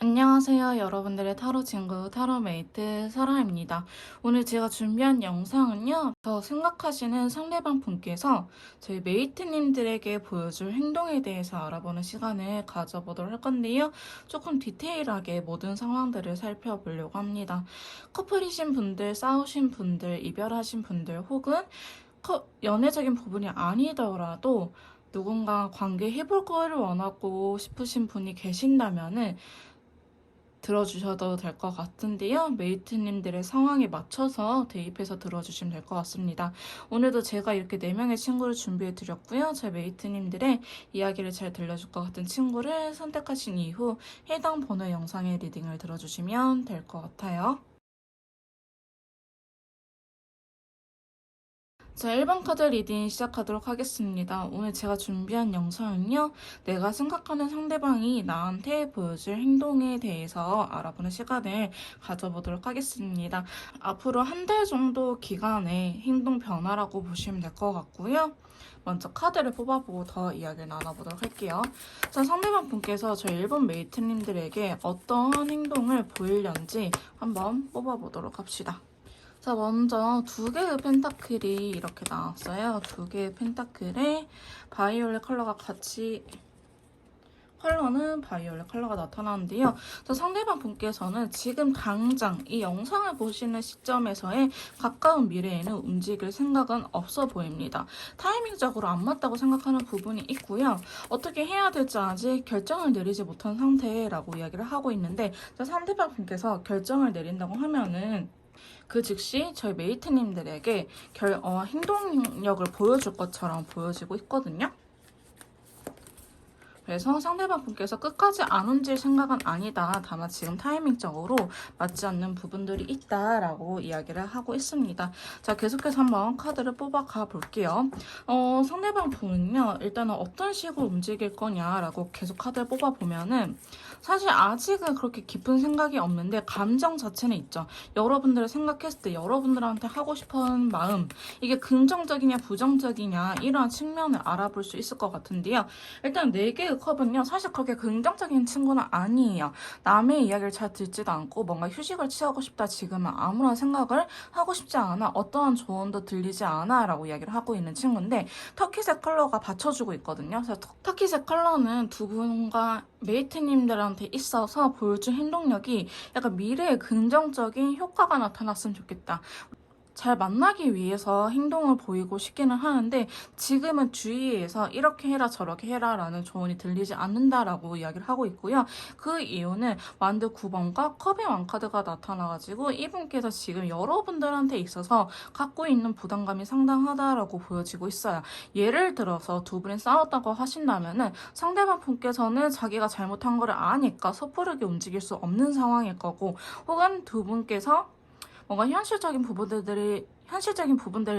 안녕하세요. 여러분들의 타로 친구 타로메이트 설아입니다. 오늘 제가 준비한 영상은요. 더 생각하시는 상대방 분께서 저희 메이트님들에게 보여줄 행동에 대해서 알아보는 시간을 가져보도록 할 건데요. 조금 디테일하게 모든 상황들을 살펴보려고 합니다. 커플이신 분들, 싸우신 분들, 이별하신 분들 혹은 연애적인 부분이 아니더라도 누군가 관계 해볼 거를 원하고 싶으신 분이 계신다면은 들어주셔도 될 것 같은데요. 메이트님들의 상황에 맞춰서 대입해서 들어주시면 될 것 같습니다. 오늘도 제가 이렇게 4명의 친구를 준비해 드렸고요. 제 메이트님들의 이야기를 잘 들려줄 것 같은 친구를 선택하신 이후 해당 번호 영상의 리딩을 들어주시면 될 것 같아요. 자, 1번 카드 리딩 시작하도록 하겠습니다. 오늘 제가 준비한 영상은요, 내가 생각하는 상대방이 나한테 보여줄 행동에 대해서 알아보는 시간을 가져보도록 하겠습니다. 앞으로 한 달 정도 기간의 행동 변화라고 보시면 될 것 같고요. 먼저 카드를 뽑아보고 더 이야기를 나눠보도록 할게요. 자, 상대방 분께서 저희 일본 메이트님들에게 어떠한 행동을 보이려는지 한번 뽑아보도록 합시다. 자, 먼저 2개의 펜타클이 이렇게 나왔어요. 2개의 펜타클에 바이올렛 컬러가 같이 컬러는 바이올렛 컬러가 나타나는데요. 자, 상대방 분께서는 지금 당장 이 영상을 보시는 시점에서의 가까운 미래에는 움직일 생각은 없어 보입니다. 타이밍적으로 안 맞다고 생각하는 부분이 있고요. 어떻게 해야 될지 아직 결정을 내리지 못한 상태라고 이야기를 하고 있는데, 자, 상대방 분께서 결정을 내린다고 하면은 그 즉시 저희 메이트님들에게 행동력을 보여줄 것처럼 보여지고 있거든요. 그래서 상대방 분께서 끝까지 안 옮길 생각은 아니다. 다만 지금 타이밍적으로 맞지 않는 부분들이 있다라고 이야기를 하고 있습니다. 자, 계속해서 한번 카드를 뽑아가 볼게요. 상대방 분은요, 일단은 어떤 식으로 움직일 거냐라고 계속 카드를 뽑아보면은 사실 아직은 그렇게 깊은 생각이 없는데 감정 자체는 있죠. 여러분들을 생각했을 때 여러분들한테 하고 싶은 마음, 이게 긍정적이냐 부정적이냐 이러한 측면을 알아볼 수 있을 것 같은데요. 일단 4개의 컵은요, 사실 그렇게 긍정적인 친구는 아니에요. 남의 이야기를 잘 듣지도 않고 뭔가 휴식을 취하고 싶다 지금은 아무런 생각을 하고 싶지 않아, 어떠한 조언도 들리지 않아 라고 이야기를 하고 있는 친구인데, 터키색 컬러가 받쳐주고 있거든요. 그래서 터키색 컬러는 두 분과 메이트님들한테 있어서 보여준 행동력이 약간 미래에 긍정적인 효과가 나타났으면 좋겠다. 잘 만나기 위해서 행동을 보이고 싶기는 하는데 지금은 주위에서 이렇게 해라 저렇게 해라 라는 조언이 들리지 않는다라고 이야기를 하고 있고요. 그 이유는 완드 9번과 컵의 왕카드가 나타나가지고 이분께서 지금 여러분들한테 있어서 갖고 있는 부담감이 상당하다라고 보여지고 있어요. 예를 들어서 두 분이 싸웠다고 하신다면은 상대방 분께서는 자기가 잘못한 거를 아니까 섣부르게 움직일 수 없는 상황일 거고, 혹은 두 분께서 뭔가 현실적인 부분들이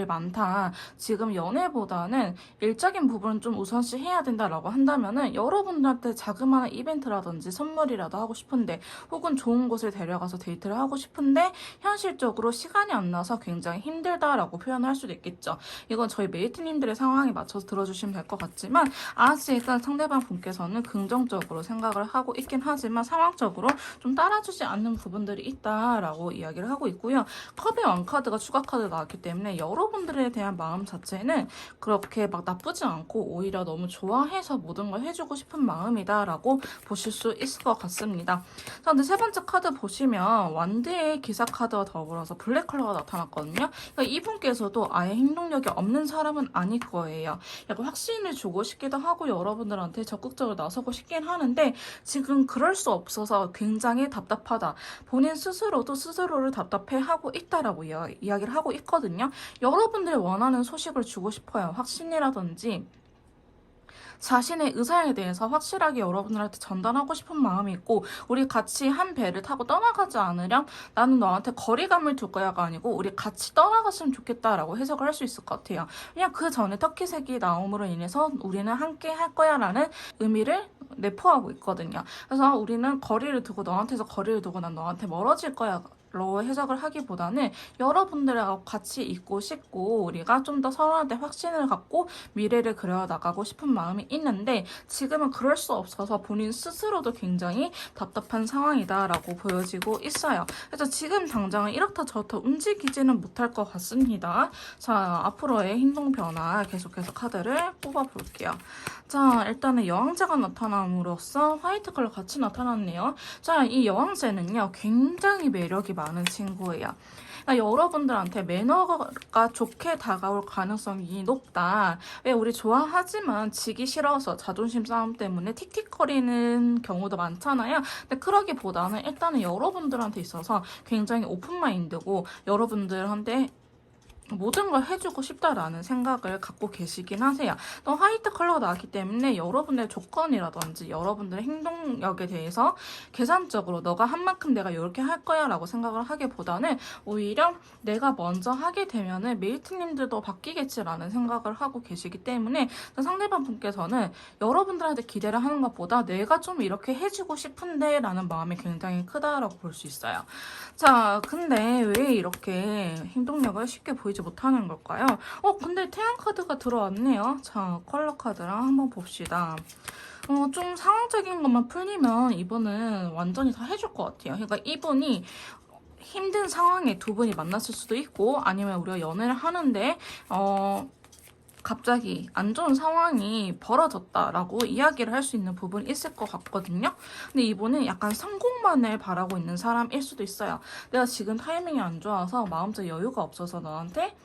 많다. 지금 연애보다는 일적인 부분은 좀 우선시 해야 된다라고 한다면은 여러분들한테 자그마한 이벤트라든지 선물이라도 하고 싶은데, 혹은 좋은 곳을 데려가서 데이트를 하고 싶은데 현실적으로 시간이 안 나서 굉장히 힘들다라고 표현을 할 수도 있겠죠. 이건 저희 메이트님들의 상황에 맞춰서 들어주시면 될 것 같지만 아직은 상대방 분께서는 긍정적으로 생각을 하고 있긴 하지만 상황적으로 좀 따라주지 않는 부분들이 있다라고 이야기를 하고 있고요. 컵의 왕카드가 추가 카드 나왔기 때문에 여러분들에 대한 마음 자체는 그렇게 막 나쁘지 않고 오히려 너무 좋아해서 모든 걸 해주고 싶은 마음이다라고 보실 수 있을 것 같습니다. 자, 근데 세 번째 카드 보시면 완드의 기사 카드와 더불어서 블랙 컬러가 나타났거든요. 그러니까 이분께서도 아예 행동력이 없는 사람은 아닐 거예요. 약간 확신을 주고 싶기도 하고 여러분들한테 적극적으로 나서고 싶긴 하는데 지금 그럴 수 없어서 굉장히 답답하다. 본인 스스로도 스스로를 답답해하고 있다라고 이야기를 하고 있거든요. 여러분들이 원하는 소식을 주고 싶어요. 확신이라든지 자신의 의사에 대해서 확실하게 여러분들한테 전달하고 싶은 마음이 있고, 우리 같이 한 배를 타고 떠나가지 않으렴? 나는 너한테 거리감을 둘 거야가 아니고 우리 같이 떠나갔으면 좋겠다라고 해석을 할 수 있을 것 같아요. 그냥 그 전에 터키색이 나옴으로 인해서 우리는 함께 할 거야라는 의미를 내포하고 있거든요. 그래서 우리는 거리를 두고 너한테서 거리를 두고 난 너한테 멀어질 거야 로 해석을 하기보다는 여러분들하고 같이 있고 싶고 우리가 좀 더 서로한테 확신을 갖고 미래를 그려나가고 싶은 마음이 있는데 지금은 그럴 수 없어서 본인 스스로도 굉장히 답답한 상황이다라고 보여지고 있어요. 그래서 지금 당장은 이렇다 저렇다 움직이지는 못할 것 같습니다. 자, 앞으로의 행동 변화 계속해서 카드를 뽑아볼게요. 자, 일단은 여왕제가 나타남으로써 화이트 컬러 같이 나타났네요. 자, 이 여왕제는요, 굉장히 매력이 많은 친구예요. 그러니까 여러분들한테 매너가 좋게 다가올 가능성이 높다. 왜 우리 좋아하지만 지기 싫어서 자존심 싸움 때문에 틱틱거리는 경우도 많잖아요. 근데 그러기보다는 일단은 여러분들한테 있어서 굉장히 오픈마인드고 여러분들한테 모든 걸 해주고 싶다라는 생각을 갖고 계시긴 하세요. 또 화이트 컬러가 나왔기 때문에 여러분의 조건이라든지 여러분들의 행동력에 대해서 계산적으로 너가 한 만큼 내가 이렇게 할 거야 라고 생각을 하기보다는 오히려 내가 먼저 하게 되면은 메이트님들도 바뀌겠지라는 생각을 하고 계시기 때문에 상대방 분께서는 여러분들한테 기대를 하는 것보다 내가 좀 이렇게 해주고 싶은데 라는 마음이 굉장히 크다라고 볼 수 있어요. 자, 근데 왜 이렇게 행동력을 쉽게 보이지 못하는 걸까요? 근데 태양 카드가 들어왔네요. 자, 컬러 카드랑 한번 봅시다. 좀 상황적인 것만 풀리면 이분은 완전히 다 해줄 것 같아요. 그러니까 이분이 힘든 상황에 두 분이 만났을 수도 있고 아니면 우리가 연애를 하는데 갑자기 안 좋은 상황이 벌어졌다라고 이야기를 할 수 있는 부분이 있을 것 같거든요. 근데 이분은 약간 성공만을 바라고 있는 사람일 수도 있어요. 내가 지금 타이밍이 안 좋아서 마음적 여유가 없어서 너한테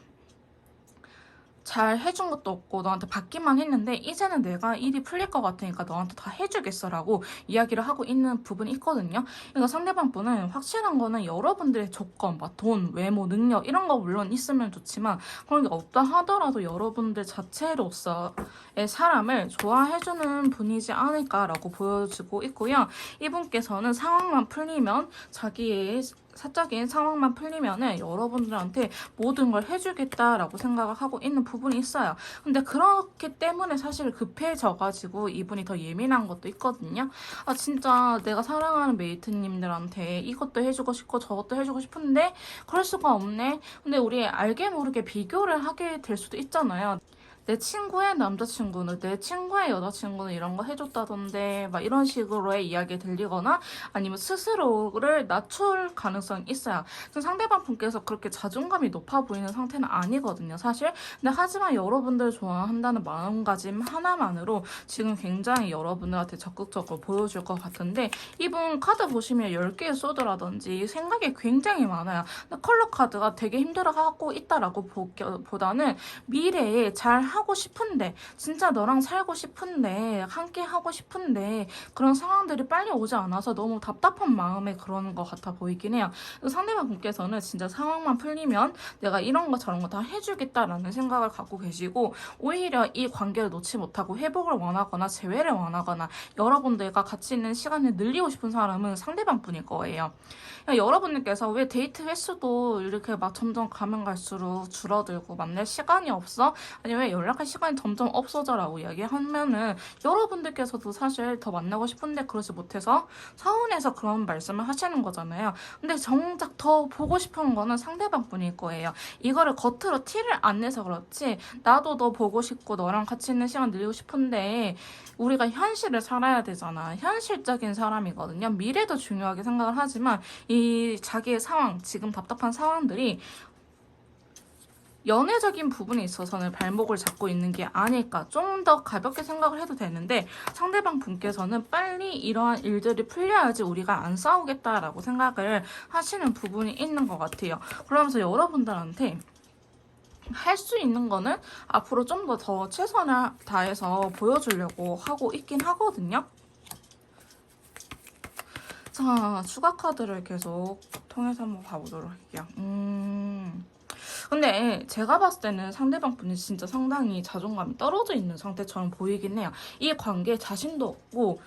잘 해준 것도 없고 너한테 받기만 했는데 이제는 내가 일이 풀릴 것 같으니까 너한테 다 해주겠어라고 이야기를 하고 있는 부분이 있거든요. 그러니까 상대방 분은 확실한 거는 여러분들의 조건, 막 돈, 외모, 능력 이런 거 물론 있으면 좋지만 그런 게 없다 하더라도 여러분들 자체로서의 사람을 좋아해주는 분이지 않을까라고 보여지고 있고요. 이분께서는 상황만 풀리면 자기의 사적인 상황만 풀리면은 여러분들한테 모든 걸 해주겠다라고 생각을 하고 있는 부분이 있어요. 근데 그렇기 때문에 사실 급해져가지고 이분이 더 예민한 것도 있거든요. 아, 진짜 내가 사랑하는 메이트님들한테 이것도 해주고 싶고 저것도 해주고 싶은데 그럴 수가 없네. 근데 우리 알게 모르게 비교를 하게 될 수도 있잖아요. 내 친구의 남자친구는 내 친구의 여자친구는 이런 거 해줬다던데 막 이런 식으로의 이야기 들리거나 아니면 스스로를 낮출 가능성이 있어요. 상대방 분께서 그렇게 자존감이 높아 보이는 상태는 아니거든요, 사실. 근데 하지만 여러분들 좋아한다는 마음가짐 하나만으로 지금 굉장히 여러분들한테 적극적으로 보여줄 것 같은데 이분 카드 보시면 10개의 소드라든지 생각이 굉장히 많아요. 근데 컬러 카드가 되게 힘들어하고 있다라고 보다는 미래에 잘 하고 싶은데 진짜 너랑 살고 싶은데 함께 하고 싶은데 그런 상황들이 빨리 오지 않아서 너무 답답한 마음에 그러는 것 같아 보이긴 해요. 상대방 분께서는 진짜 상황만 풀리면 내가 이런 거 저런 거 다 해주겠다라는 생각을 갖고 계시고 오히려 이 관계를 놓지 못하고 회복을 원하거나 재회를 원하거나 여러분들과 같이 있는 시간을 늘리고 싶은 사람은 상대방 분일 거예요. 여러분들께서 왜 데이트 횟수도 이렇게 막 점점 가면 갈수록 줄어들고 만날 시간이 없어? 아니면 왜 연락할 시간이 점점 없어져라고 이야기하면은 여러분들께서도 사실 더 만나고 싶은데 그러지 못해서 서운해서 그런 말씀을 하시는 거잖아요. 근데 정작 더 보고 싶은 거는 상대방 분일 거예요. 이거를 겉으로 티를 안 내서 그렇지 나도 너 보고 싶고 너랑 같이 있는 시간 늘리고 싶은데 우리가 현실을 살아야 되잖아. 현실적인 사람이거든요. 미래도 중요하게 생각을 하지만 이 자기의 상황, 지금 답답한 상황들이 연애적인 부분에 있어서는 발목을 잡고 있는 게 아닐까. 좀 더 가볍게 생각을 해도 되는데 상대방 분께서는 빨리 이러한 일들이 풀려야지 우리가 안 싸우겠다라고 생각을 하시는 부분이 있는 것 같아요. 그러면서 여러분들한테 할 수 있는 거는 앞으로 좀 더 최선을 다해서 보여주려고 하고 있긴 하거든요. 자, 추가 카드를 계속 통해서 한번 봐보도록 할게요. 근데 제가 봤을 때는 상대방 분이 진짜 상당히 자존감이 떨어져 있는 상태처럼 보이긴 해요. 이 관계에 자신도 없고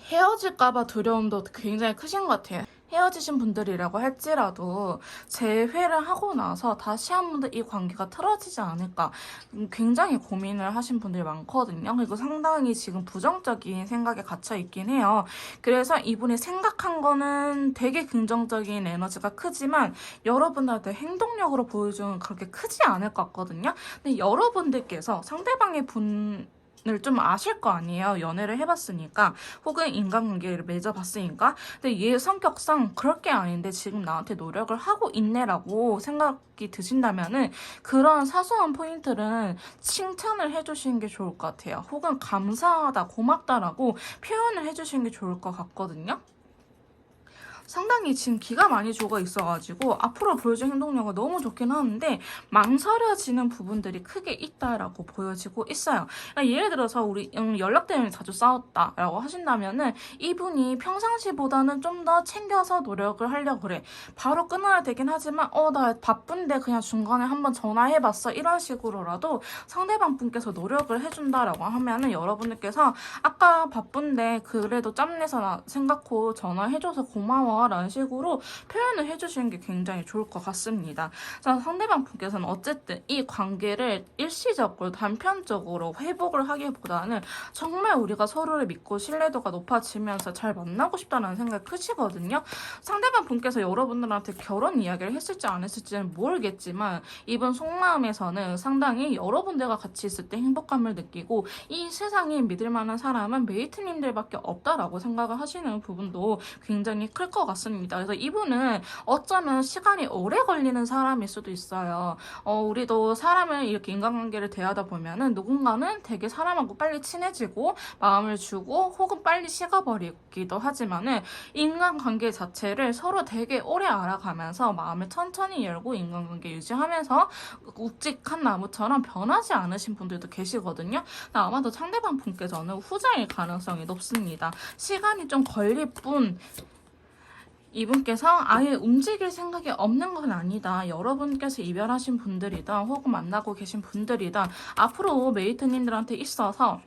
헤어질까봐 두려움도 굉장히 크신 것 같아요. 헤어지신 분들이라고 할지라도 재회를 하고 나서 다시 한 번 더 이 관계가 틀어지지 않을까 굉장히 고민을 하신 분들이 많거든요. 그리고 상당히 지금 부정적인 생각에 갇혀 있긴 해요. 그래서 이분이 생각한 거는 되게 긍정적인 에너지가 크지만 여러분들한테 행동력으로 보여주는 그렇게 크지 않을 것 같거든요. 근데 여러분들께서 상대방의 분을 좀 아실 거 아니에요. 연애를 해봤으니까 혹은 인간관계를 맺어봤으니까. 근데 얘 성격상 그럴 게 아닌데 지금 나한테 노력을 하고 있네라고 생각이 드신다면은 그런 사소한 포인트는 칭찬을 해주시는 게 좋을 것 같아요. 혹은 감사하다, 고맙다라고 표현을 해주시는 게 좋을 것 같거든요. 상당히 지금 기가 많이 죽어 있어가지고 앞으로 보여줄 행동력은 너무 좋긴 하는데 망설여지는 부분들이 크게 있다라고 보여지고 있어요. 그러니까 예를 들어서 우리 연락 때문에 자주 싸웠다라고 하신다면은 이분이 평상시보다는 좀 더 챙겨서 노력을 하려고 그래. 바로 끊어야 되긴 하지만 나 바쁜데 그냥 중간에 한번 전화해봤어 이런 식으로라도 상대방 분께서 노력을 해준다라고 하면은 여러분들께서 아까 바쁜데 그래도 짬내서 생각고 전화해줘서 고마워 라는 식으로 표현을 해주시는 게 굉장히 좋을 것 같습니다. 자, 상대방 분께서는 어쨌든 이 관계를 일시적으로 단편적으로 회복을 하기보다는 정말 우리가 서로를 믿고 신뢰도가 높아지면서 잘 만나고 싶다는 생각이 크시거든요. 상대방 분께서 여러분들한테 결혼 이야기를 했을지 안 했을지는 모르겠지만 이분 속마음에서는 상당히 여러분들과 같이 있을 때 행복감을 느끼고 이 세상에 믿을 만한 사람은 메이트님들밖에 없다라고 생각을 하시는 부분도 굉장히 클 것 같습니다. 그래서 이분은 어쩌면 시간이 오래 걸리는 사람일 수도 있어요. 우리도 사람을 이렇게 인간관계를 대하다 보면은 누군가는 되게 사람하고 빨리 친해지고 마음을 주고 혹은 빨리 식어버리기도 하지만은 인간관계 자체를 서로 되게 오래 알아가면서 마음을 천천히 열고 인간관계 유지하면서 묵직한 나무처럼 변하지 않으신 분들도 계시거든요. 아마도 상대방 분께서는 후자일 가능성이 높습니다. 시간이 좀 걸릴 뿐 이분께서 아예 움직일 생각이 없는 건 아니다. 여러분께서 이별하신 분들이든 혹은 만나고 계신 분들이든 앞으로 메이트님들한테 있어서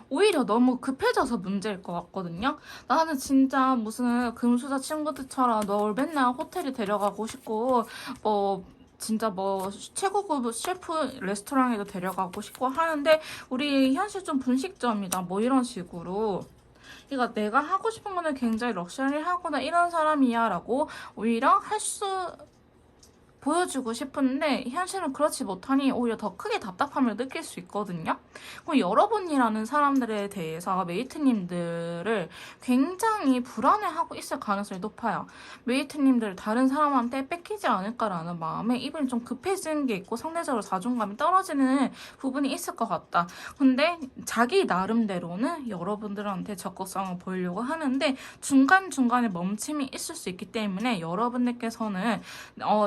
오히려 너무 급해져서 문제일 것 같거든요. 나는 진짜 무슨 금수저 친구들처럼 널 맨날 호텔에 데려가고 싶고 진짜 최고급 셰프 레스토랑에도 데려가고 싶고 하는데 우리 현실 좀 분식점이다 이런 식으로 그러니까 내가 하고 싶은 거는 굉장히 럭셔리하거나 이런 사람이야 라고 오히려 보여주고 싶은데 현실은 그렇지 못하니 오히려 더 크게 답답함을 느낄 수 있거든요. 그럼 여러분이라는 사람들에 대해서 메이트님들을 굉장히 불안해하고 있을 가능성이 높아요. 메이트님들 다른 사람한테 뺏기지 않을까라는 마음에 이분이 좀 급해지는 게 있고 상대적으로 자존감이 떨어지는 부분이 있을 것 같다. 근데 자기 나름대로는 여러분들한테 적극성을 보이려고 하는데 중간중간에 멈춤이 있을 수 있기 때문에 여러분들께서는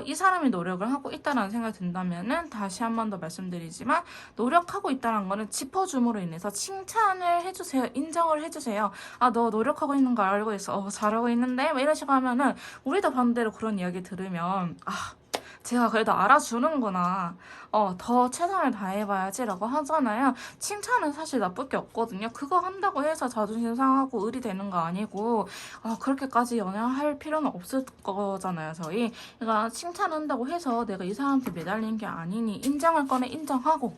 이 사람이 노력을 하고 있다는 생각이 든다면은 다시 한 번 더 말씀드리지만 노력하고 있다는 거는 짚어줌으로 인해서 칭찬을 해주세요. 인정을 해주세요. 너 노력하고 있는 거 알고 있어. 잘하고 있는데? 이런 식으로 하면은 우리도 반대로 그런 이야기 들으면 제가 그래도 알아주는구나. 더 최선을 다해봐야지 라고 하잖아요. 칭찬은 사실 나쁠 게 없거든요. 그거 한다고 해서 자존심 상하고 의리 되는 거 아니고 그렇게까지 연애할 필요는 없을 거잖아요. 저희. 그러니까 칭찬한다고 해서 내가 이 사람한테 매달리는 게 아니니 인정할 거는 인정하고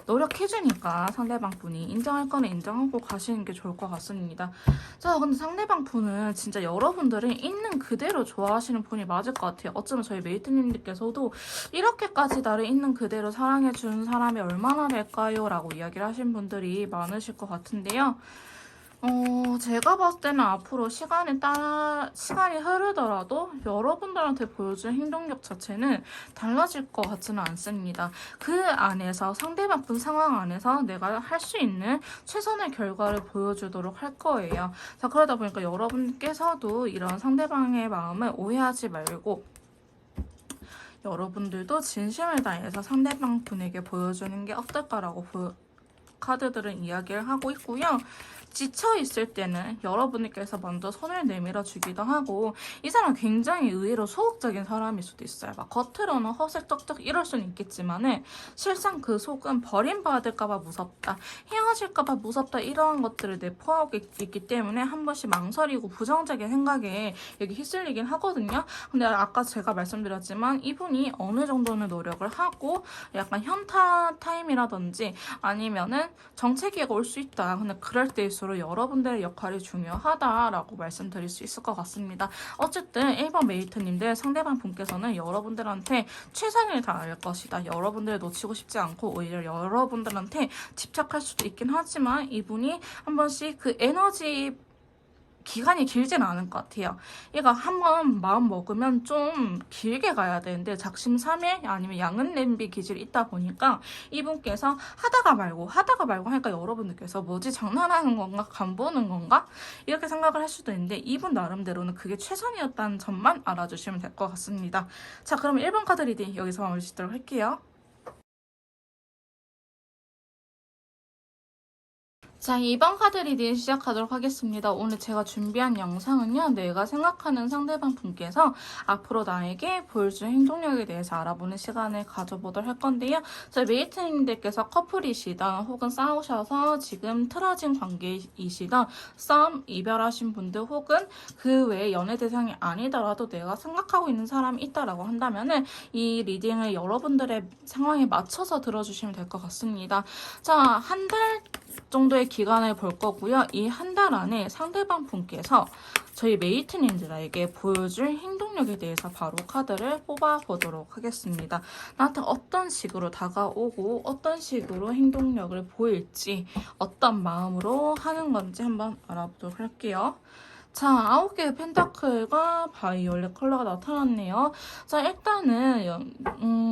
노력해주니까 상대방 분이 인정할 거는 인정하고 가시는 게 좋을 것 같습니다. 자, 근데 상대방 분은 진짜 여러분들은 있는 그대로 좋아하시는 분이 맞을 것 같아요. 어쩌면 저희 메이트님들께서도 이렇게까지 나를 있는 그대로 사랑해주는 사람이 얼마나 될까요? 라고 이야기를 하신 분들이 많으실 것 같은데요. 제가 봤을 때는 앞으로 시간이 흐르더라도 여러분들한테 보여준 행동력 자체는 달라질 것 같지는 않습니다. 그 안에서 상대방 분 상황 안에서 내가 할 수 있는 최선의 결과를 보여주도록 할 거예요. 자, 그러다 보니까 여러분께서도 이런 상대방의 마음을 오해하지 말고 여러분들도 진심을 다해서 상대방 분에게 보여주는 게 어떨까라고 카드들은 이야기를 하고 있고요. 지쳐있을 때는 여러분들께서 먼저 손을 내밀어 주기도 하고 이 사람 굉장히 의외로 소극적인 사람일 수도 있어요. 막 겉으로는 허슬쩍쩍 이럴 수는 있겠지만은 실상 그 속은 버림받을까봐 무섭다, 헤어질까봐 무섭다 이런 것들을 내포하고 있기 때문에 한 번씩 망설이고 부정적인 생각에 여기 휩쓸리긴 하거든요. 근데 아까 제가 말씀드렸지만 이분이 어느 정도는 노력을 하고 약간 현타 타임이라든지 아니면은 정체기가 올 수 있다. 근데 그럴 때일수록 여러분들의 역할이 중요하다라고 말씀드릴 수 있을 것 같습니다. 어쨌든 1번 메이트님들 상대방 분께서는 여러분들한테 최선을 다할 것이다. 여러분들을 놓치고 싶지 않고 오히려 여러분들한테 집착할 수도 있긴 하지만 이분이 한 번씩 그 에너지 기간이 길진 않은 것 같아요. 얘가 한번 마음 먹으면 좀 길게 가야 되는데 작심삼일 아니면 양은 냄비 기질이 있다 보니까 이분께서 하다가 말고 하니까 여러분들께서 뭐지 장난하는 건가 간보는 건가 이렇게 생각을 할 수도 있는데 이분 나름대로는 그게 최선이었다는 점만 알아주시면 될 것 같습니다. 자, 그럼 1번 카드 리딩 여기서 마무리 짓도록 할게요. 자, 2번 카드 리딩 시작하도록 하겠습니다. 오늘 제가 준비한 영상은요, 내가 생각하는 상대방 분께서 앞으로 나에게 보여줄 행동력에 대해서 알아보는 시간을 가져보도록 할 건데요. 저희 메이트님들께서 커플이시던 혹은 싸우셔서 지금 틀어진 관계이시던 썸 이별하신 분들 혹은 그 외에 연애 대상이 아니더라도 내가 생각하고 있는 사람이 있다라고 한다면은 이 리딩을 여러분들의 상황에 맞춰서 들어주시면 될 것 같습니다. 자, 한 달 정도의 기간을 볼 거고요. 이 한 달 안에 상대방 분께서 저희 메이트님들에게 보여줄 행동력에 대해서 바로 카드를 뽑아보도록 하겠습니다. 나한테 어떤 식으로 다가오고 어떤 식으로 행동력을 보일지 어떤 마음으로 하는 건지 한번 알아보도록 할게요. 자, 9개의 펜타클과 바이올렛 컬러가 나타났네요. 자, 일단은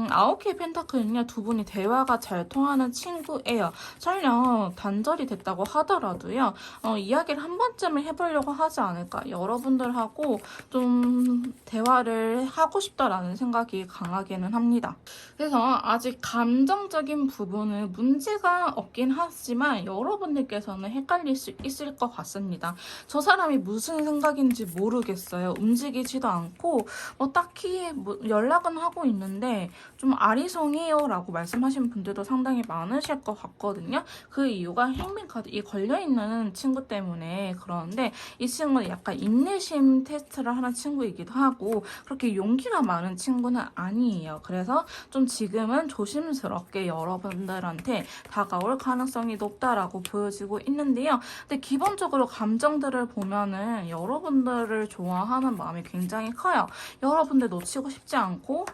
9개의 펜타클은요, 두 분이 대화가 잘 통하는 친구예요. 설령 단절이 됐다고 하더라도요, 이야기를 한 번쯤은 해보려고 하지 않을까. 여러분들하고 좀 대화를 하고 싶다라는 생각이 강하기는 합니다. 그래서 아직 감정적인 부분은 문제가 없긴 하지만 여러분들께서는 헷갈릴 수 있을 것 같습니다. 저 사람이 무슨 생각인지 모르겠어요. 움직이지도 않고 딱히 연락은 하고 있는데 좀 아리송해요 라고 말씀하시는 분들도 상당히 많으실 것 같거든요. 그 이유가 행민 카드 이 걸려있는 친구 때문에 그러는데 이 친구는 약간 인내심 테스트를 하는 친구이기도 하고 그렇게 용기가 많은 친구는 아니에요. 그래서 좀 지금은 조심스럽게 여러분들한테 다가올 가능성이 높다라고 보여지고 있는데요. 근데 기본적으로 감정들을 보면은 여러분들을 좋아하는 마음이 굉장히 커요. 여러분들 놓치고 싶지 않고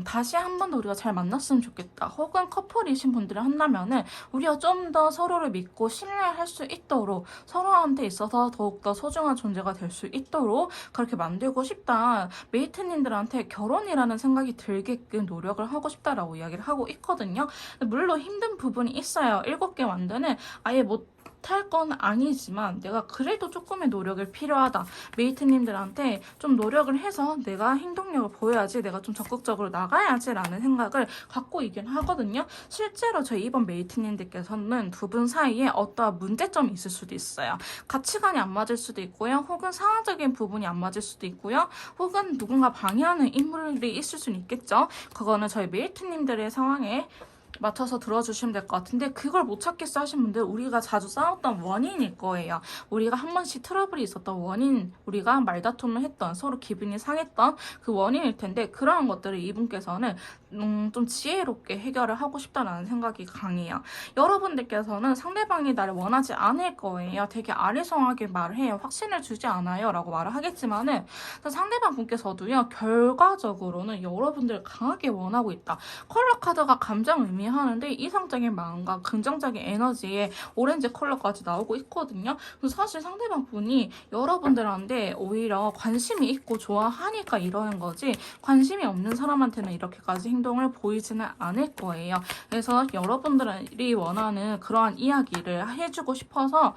다시 한 번 더 우리가 잘 만났으면 좋겠다. 혹은 커플이신 분들이 한다면은 우리가 좀 더 서로를 믿고 신뢰할 수 있도록 서로한테 있어서 더욱더 소중한 존재가 될 수 있도록 그렇게 만들고 싶다. 메이트님들한테 결혼이라는 생각이 들게끔 노력을 하고 싶다라고 이야기를 하고 있거든요. 물론 힘든 부분이 있어요. 7개 만드는 아예 못할 건 아니지만 내가 그래도 조금의 노력을 필요하다. 메이트님들한테 좀 노력을 해서 내가 행동력을 보여야지 내가 좀 적극적으로 나가야지 라는 생각을 갖고 있긴 하거든요. 실제로 저희 이번 메이트님들께서는 두 분 사이에 어떠한 문제점이 있을 수도 있어요. 가치관이 안 맞을 수도 있고요. 혹은 상황적인 부분이 안 맞을 수도 있고요. 혹은 누군가 방해하는 인물이 있을 수는 있겠죠. 그거는 저희 메이트님들의 상황에 맞춰서 들어주시면 될 것 같은데 그걸 못 찾겠어 하신 분들 우리가 자주 싸웠던 원인일 거예요. 우리가 한 번씩 트러블이 있었던 원인, 우리가 말다툼을 했던 서로 기분이 상했던 그 원인일 텐데 그러한 것들을 이분께서는 좀 지혜롭게 해결을 하고 싶다는 생각이 강해요. 여러분들께서는 상대방이 나를 원하지 않을 거예요. 되게 아리송하게 말을 해요. 확신을 주지 않아요 라고 말을 하겠지만은 상대방 분께서도요 결과적으로는 여러분들을 강하게 원하고 있다. 컬러 카드가 감정 의미하는데 이상적인 마음과 긍정적인 에너지에 오렌지 컬러까지 나오고 있거든요. 그래서 사실 상대방 분이 여러분들한테 오히려 관심이 있고 좋아하니까 이러는 거지 관심이 없는 사람한테는 이렇게까지 행동을 보이지는 않을 거예요. 그래서 여러분들이 원하는 그러한 이야기를 해주고 싶어서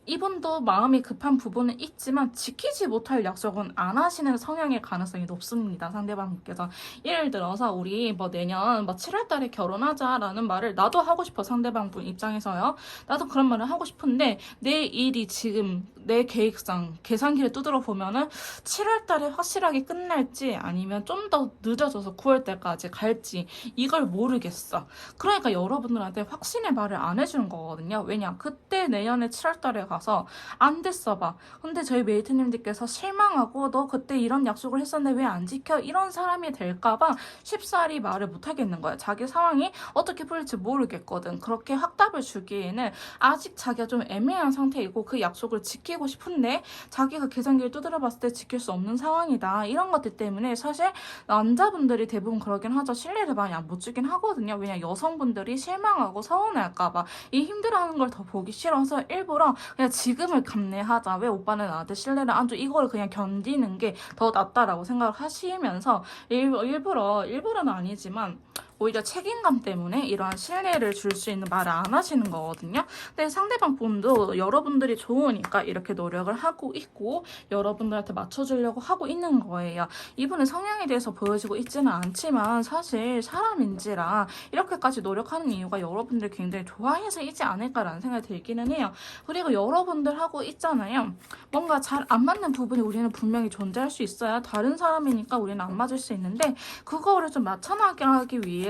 이분도 마음이 급한 부분은 있지만 지키지 못할 약속은 안 하시는 성향의 가능성이 높습니다. 상대방께서. 예를 들어서 우리 뭐 내년 뭐 7월 달에 결혼하자라는 말을 나도 하고 싶어. 상대방 분 입장에서요. 나도 그런 말을 하고 싶은데 내 일이 지금 내 계획상 계산기를 두드려 보면은 7월 달에 확실하게 끝날지 아니면 좀 더 늦어져서 9월 달까지 갈지 이걸 모르겠어. 그러니까 여러분들한테 확신의 말을 안 해주는 거거든요. 왜냐? 그때 내년에 7월 달에 가서 안 됐어 봐. 근데 저희 메이트님들께서 실망하고 너 그때 이런 약속을 했었는데 왜 안 지켜? 이런 사람이 될까봐 쉽사리 말을 못 하겠는 거야. 자기 상황이 어떻게 풀릴지 모르겠거든. 그렇게 확답을 주기에는 아직 자기가 좀 애매한 상태이고 그 약속을 지키고 싶은데 자기가 계산기를 두드려 봤을 때 지킬 수 없는 상황이다. 이런 것들 때문에 사실 남자분들이 대부분 그러긴 하죠. 신뢰를 많이 안 못 주긴 하거든요. 왜냐 여성분들이 실망하고 서운할까봐 이 힘들어하는 걸 더 보기 싫어서 일부러 그냥 지금을 감내하자. 왜 오빠는 나한테 신뢰를 안 줘? 이거를 그냥 견디는 게 더 낫다라고 생각을 하시면서 일부러는 아니지만 오히려 책임감 때문에 이러한 신뢰를 줄 수 있는 말을 안 하시는 거거든요. 근데 상대방 분도 여러분들이 좋으니까 이렇게 노력을 하고 있고 여러분들한테 맞춰주려고 하고 있는 거예요. 이분은 성향에 대해서 보여지고 있지는 않지만 사실 사람인지라 이렇게까지 노력하는 이유가 여러분들 굉장히 좋아해서이지 않을까라는 생각이 들기는 해요. 그리고 여러분들 하고 있잖아요. 뭔가 잘 안 맞는 부분이 우리는 분명히 존재할 수 있어요. 다른 사람이니까 우리는 안 맞을 수 있는데 그거를 좀 맞춰나가기 하기 위해서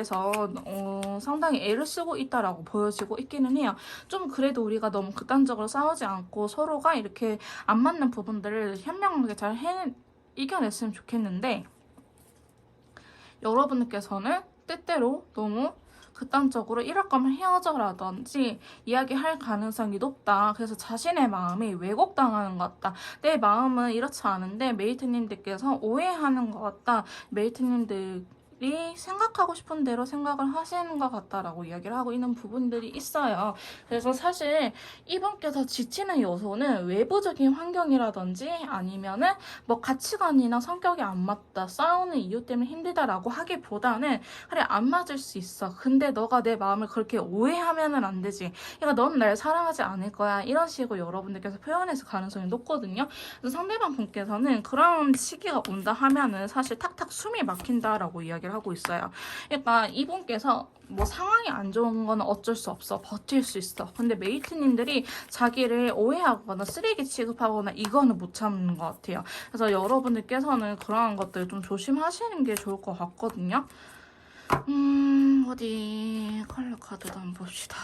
상당히 애를 쓰고 있다라고 보여지고 있기는 해요. 좀 그래도 우리가 너무 극단적으로 싸우지 않고 서로가 이렇게 안 맞는 부분들을 현명하게 잘 이겨냈으면 좋겠는데 여러분께서는 때때로 너무 극단적으로 이럴 거면 헤어져라든지 이야기할 가능성이 높다. 그래서 자신의 마음이 왜곡당하는 것 같다. 내 마음은 이렇지 않은데 메이트님들께서 오해하는 것 같다. 메이트님들 생각하고 싶은 대로 생각을 하시는 것 같다라고 이야기를 하고 있는 부분들이 있어요. 그래서 사실 이분께서 지치는 요소는 외부적인 환경이라든지 아니면은 뭐 가치관이나 성격이 안 맞다, 싸우는 이유 때문에 힘들다라고 하기보다는 그래 안 맞을 수 있어. 근데 너가 내 마음을 그렇게 오해하면은 안 되지. 그러니까 넌 날 사랑하지 않을 거야. 이런 식으로 여러분들께서 표현해서 가능성이 높거든요. 그래서 상대방 분께서는 그런 시기가 온다 하면은 사실 탁탁 숨이 막힌다라고 이야기를 하고 있어요. 그러니까 이분께서 뭐 상황이 안 좋은 건 어쩔 수 없어. 버틸 수 있어. 근데 메이트님들이 자기를 오해하거나 쓰레기 취급하거나 이거는 못 참는 것 같아요. 그래서 여러분들께서는 그러한 것들 좀 조심하시는 게 좋을 것 같거든요. 어디 컬러 카드도 한번 봅시다.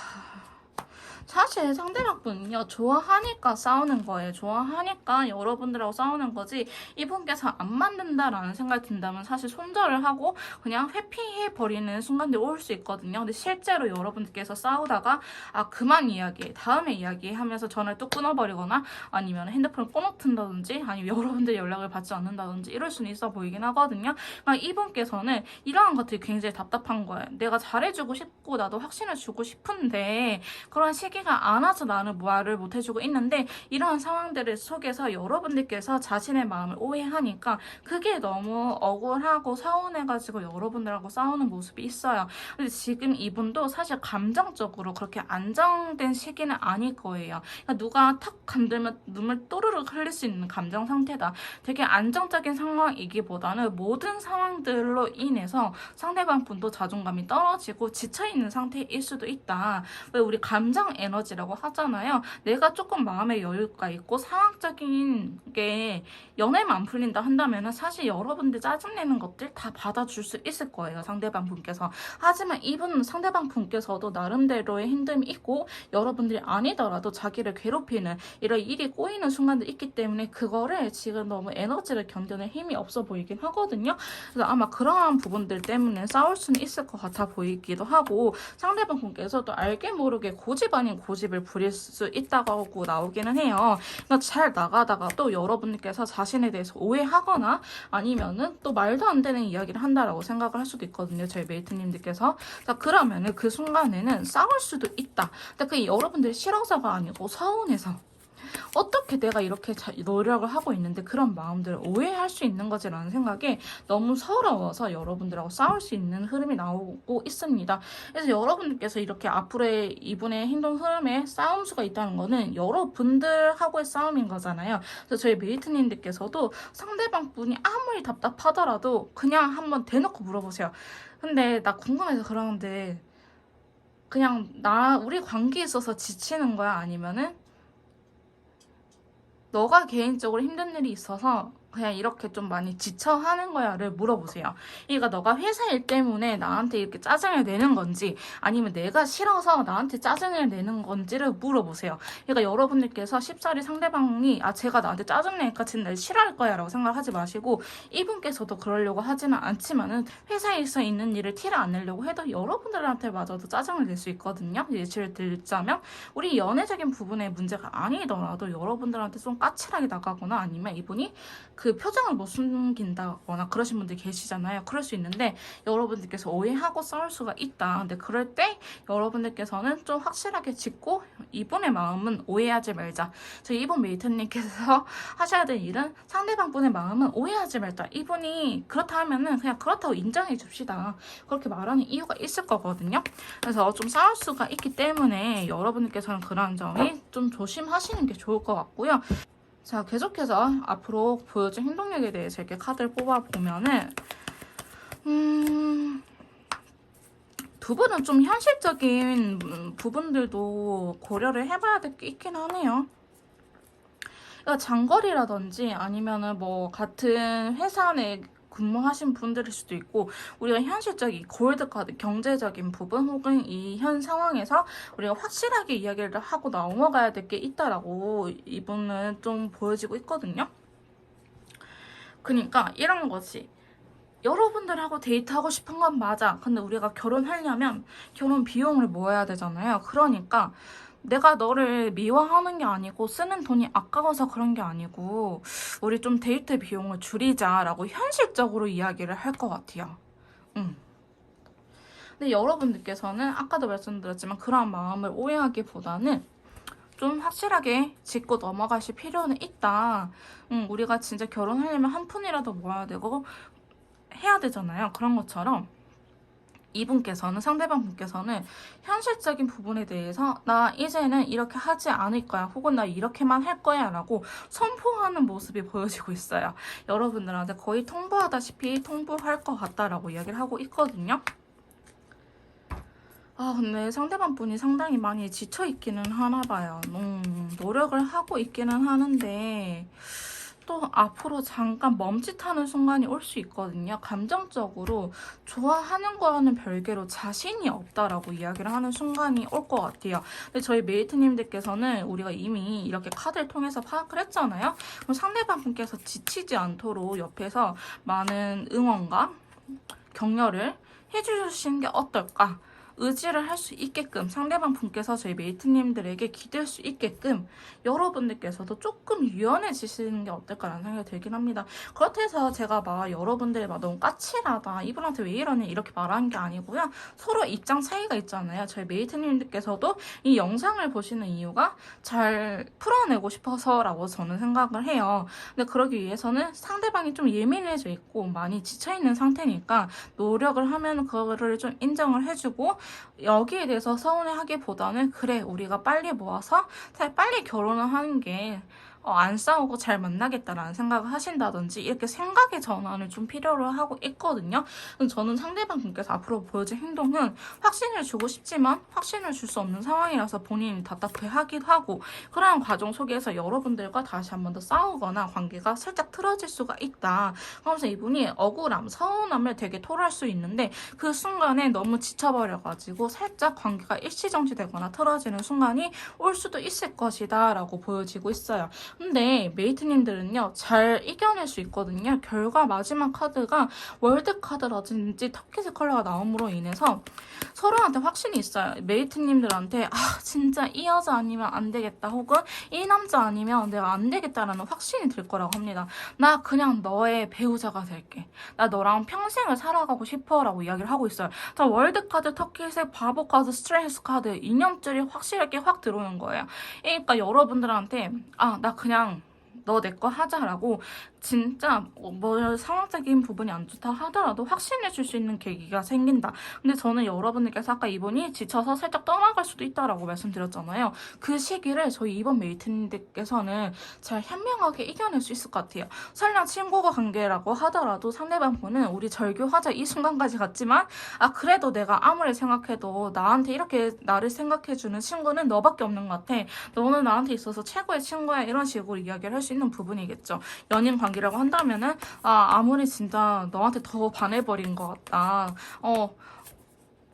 사실 상대방 분은요 좋아하니까 싸우는 거예요. 좋아하니까 여러분들하고 싸우는 거지 이분께서 안 맞는다라는 생각이 든다면 사실 손절을 하고 그냥 회피해버리는 순간들이 올 수 있거든요. 근데 실제로 여러분들께서 싸우다가 아 그만 이야기해 다음에 이야기하면서 전화를 뚝 끊어버리거나 아니면 핸드폰을 꺼놓든다든지 아니면 여러분들 연락을 받지 않는다든지 이럴 수는 있어 보이긴 하거든요. 그러니까 이분께서는 이러한 것들이 굉장히 답답한 거예요. 내가 잘해주고 싶고 나도 확신을 주고 싶은데 그런 시기가 안 와서 나는 말을 못 해주고 있는데 이러한 상황들을 속에서 여러분들께서 자신의 마음을 오해하니까 그게 너무 억울하고 서운해가지고 여러분들하고 싸우는 모습이 있어요. 근데 지금 이분도 사실 감정적으로 그렇게 안정된 시기는 아닐 거예요. 그러니까 누가 탁 건들면 눈물 또르르 흘릴 수 있는 감정 상태다. 되게 안정적인 상황이기보다는 모든 상황들로 인해서 상대방 분도 자존감이 떨어지고 지쳐있는 상태일 수도 있다. 왜 우리 감정 에너지라고 하잖아요. 내가 조금 마음의 여유가 있고 상황적인 게 연애만 안 풀린다 한다면 사실 여러분들 짜증내는 것들 다 받아줄 수 있을 거예요. 상대방 분께서. 하지만 이분 상대방 분께서도 나름대로의 힘듦이 있고 여러분들이 아니더라도 자기를 괴롭히는 이런 일이 꼬이는 순간도 있기 때문에 그거를 지금 너무 에너지를 견뎌낼 힘이 없어 보이긴 하거든요. 그래서 아마 그러한 부분들 때문에 싸울 수는 있을 것 같아 보이기도 하고 상대방 분께서도 알게 모르게 고집 아닌 고집을 부릴 수 있다고 나오기는 해요. 그러니까 잘 나가다가 또 여러분께서 자신에 대해서 오해하거나 아니면은 또 말도 안 되는 이야기를 한다라고 생각을 할 수도 있거든요. 저희 메이트님들께서. 자, 그러면은 그 순간에는 싸울 수도 있다. 근데 그게 여러분들이 싫어서가 아니고 서운해서. 어떻게 내가 이렇게 노력을 하고 있는데 그런 마음들을 오해할 수 있는 거지라는 생각에 너무 서러워서 여러분들하고 싸울 수 있는 흐름이 나오고 있습니다. 그래서 여러분들께서 이렇게 앞으로의 이분의 행동 흐름에 싸움수가 있다는 거는 여러분들하고의 싸움인 거잖아요. 그래서 저희 메이트님들께서도 상대방 분이 아무리 답답하더라도 그냥 한번 대놓고 물어보세요. 근데 나 궁금해서 그러는데 그냥 우리 관계에 있어서 지치는 거야? 아니면은 너가 개인적으로 힘든 일이 있어서 그냥 이렇게 좀 많이 지쳐 하는 거야를 물어보세요. 그러니까 너가 회사 일 때문에 나한테 이렇게 짜증을 내는 건지 아니면 내가 싫어서 나한테 짜증을 내는 건지를 물어보세요. 그러니까 여러분들께서 쉽사리 상대방이 제가 나한테 짜증내니까 진짜 날 싫어할 거야 라고 생각하지 마시고 이분께서도 그러려고 하지는 않지만은 회사에서 있는 일을 티를 안 내려고 해도 여러분들한테 마저도 짜증을 낼 수 있거든요. 예시를 들자면 우리 연애적인 부분의 문제가 아니더라도 여러분들한테 좀 까칠하게 나가거나 아니면 이분이 그 표정을 못 숨긴다거나 그러신 분들 계시잖아요. 그럴 수 있는데 여러분들께서 오해하고 싸울 수가 있다. 근데 그럴 때 여러분들께서는 좀 확실하게 짚고 이분의 마음은 오해하지 말자. 저희 이분 메이트님께서 하셔야 될 일은 상대방 분의 마음은 오해하지 말자. 이분이 그렇다 하면은 그냥 그렇다고 인정해 줍시다. 그렇게 말하는 이유가 있을 거거든요. 그래서 좀 싸울 수가 있기 때문에 여러분들께서는 그런 점이 좀 조심하시는 게 좋을 것 같고요. 자, 계속해서 앞으로 보여준 행동력에 대해서 이렇게 카드를 뽑아보면은 두 분은 좀 현실적인 부분들도 고려를 해봐야 될 게 있긴 하네요. 그러니까 장거리라든지 아니면은 뭐 같은 회사 내 근무하신 분들일 수도 있고 우리가 현실적인 골드카드 경제적인 부분 혹은 이 현 상황에서 우리가 확실하게 이야기를 하고 넘어가야 될 게 있다라고 이분은 좀 보여지고 있거든요. 그러니까 이런 거지. 여러분들하고 데이트하고 싶은 건 맞아. 근데 우리가 결혼하려면 결혼 비용을 모아야 되잖아요. 그러니까 내가 너를 미워하는 게 아니고 쓰는 돈이 아까워서 그런 게 아니고 우리 좀 데이트 비용을 줄이자라고 현실적으로 이야기를 할 것 같아요. 근데 여러분들께서는 아까도 말씀드렸지만 그런 마음을 오해하기보다는 좀 확실하게 짚고 넘어가실 필요는 있다. 우리가 진짜 결혼하려면 한 푼이라도 모아야 되고 해야 되잖아요. 그런 것처럼 이분께서는 상대방 분께서는 현실적인 부분에 대해서 나 이제는 이렇게 하지 않을 거야 혹은 나 이렇게만 할 거야 라고 선포하는 모습이 보여지고 있어요. 여러분들한테 거의 통보하다시피 통보할 것 같다라고 이야기를 하고 있거든요. 근데 상대방 분이 상당히 많이 지쳐있기는 하나 봐요. 노력을 하고 있기는 하는데 또 앞으로 잠깐 멈칫하는 순간이 올 수 있거든요. 감정적으로 좋아하는 거와는 별개로 자신이 없다라고 이야기를 하는 순간이 올 것 같아요. 근데 저희 메이트님들께서는 우리가 이미 이렇게 카드를 통해서 파악을 했잖아요. 그럼 상대방 분께서 지치지 않도록 옆에서 많은 응원과 격려를 해주시는 게 어떨까? 의지를 할 수 있게끔 상대방 분께서 저희 메이트님들에게 기댈 수 있게끔 여러분들께서도 조금 유연해지시는 게 어떨까라는 생각이 들긴 합니다. 그렇다 해서 제가 막 여러분들이 막 너무 까칠하다 이분한테 왜 이러냐 이렇게 말하는 게 아니고요. 서로 입장 차이가 있잖아요. 저희 메이트님들께서도 이 영상을 보시는 이유가 잘 풀어내고 싶어서라고 저는 생각을 해요. 근데 그러기 위해서는 상대방이 좀 예민해져 있고 많이 지쳐있는 상태니까 노력을 하면 그거를 좀 인정을 해주고 여기에 대해서 서운해하기보다는 그래 우리가 빨리 모아서 빨리 결혼을 하는 게 안 싸우고 잘 만나겠다라는 생각을 하신다든지 이렇게 생각의 전환을 좀 필요로 하고 있거든요. 저는 상대방 분께서 앞으로 보여줄 행동은 확신을 주고 싶지만 확신을 줄 수 없는 상황이라서 본인이 답답해하기도 하고 그러한 과정 속에서 여러분들과 다시 한 번 더 싸우거나 관계가 살짝 틀어질 수가 있다. 그러면서 이분이 억울함, 서운함을 되게 토로할 수 있는데 그 순간에 너무 지쳐버려가지고 살짝 관계가 일시정지되거나 틀어지는 순간이 올 수도 있을 것이다 라고 보여지고 있어요. 근데 메이트님들은요, 잘 이겨낼 수 있거든요. 결과 마지막 카드가 월드 카드라든지 터키색 컬러가 나옴으로 인해서 서로한테 확신이 있어요. 메이트님들한테 진짜 이 여자 아니면 안 되겠다, 혹은 이 남자 아니면 내가 안 되겠다라는 확신이 들 거라고 합니다. 나 그냥 너의 배우자가 될게. 나 너랑 평생을 살아가고 싶어라고 이야기를 하고 있어요. 자, 월드 카드, 터키색, 바보 카드, 스트레스 카드, 이념줄이 확실하게 확 들어오는 거예요. 그러니까 여러분들한테 나 그냥 너 내 거 하자라고 진짜 뭐 상황적인 부분이 안 좋다 하더라도 확신해 줄 수 있는 계기가 생긴다. 근데 저는 여러분들께서 아까 이분이 지쳐서 살짝 떠나갈 수도 있다라고 말씀드렸잖아요. 그 시기를 저희 이번 메이트님들께서는 잘 현명하게 이겨낼 수 있을 것 같아요. 설령 친구가 관계라고 하더라도 상대방 분은 우리 절교하자 이 순간까지 갔지만 그래도 내가 아무리 생각해도 나한테 이렇게 나를 생각해주는 친구는 너밖에 없는 것 같아. 너는 나한테 있어서 최고의 친구야. 이런 식으로 이야기를 할 수 있는 부분이겠죠. 연인 관계라고 한다면은 아무리 진짜 너한테 더 반해버린 것 같다.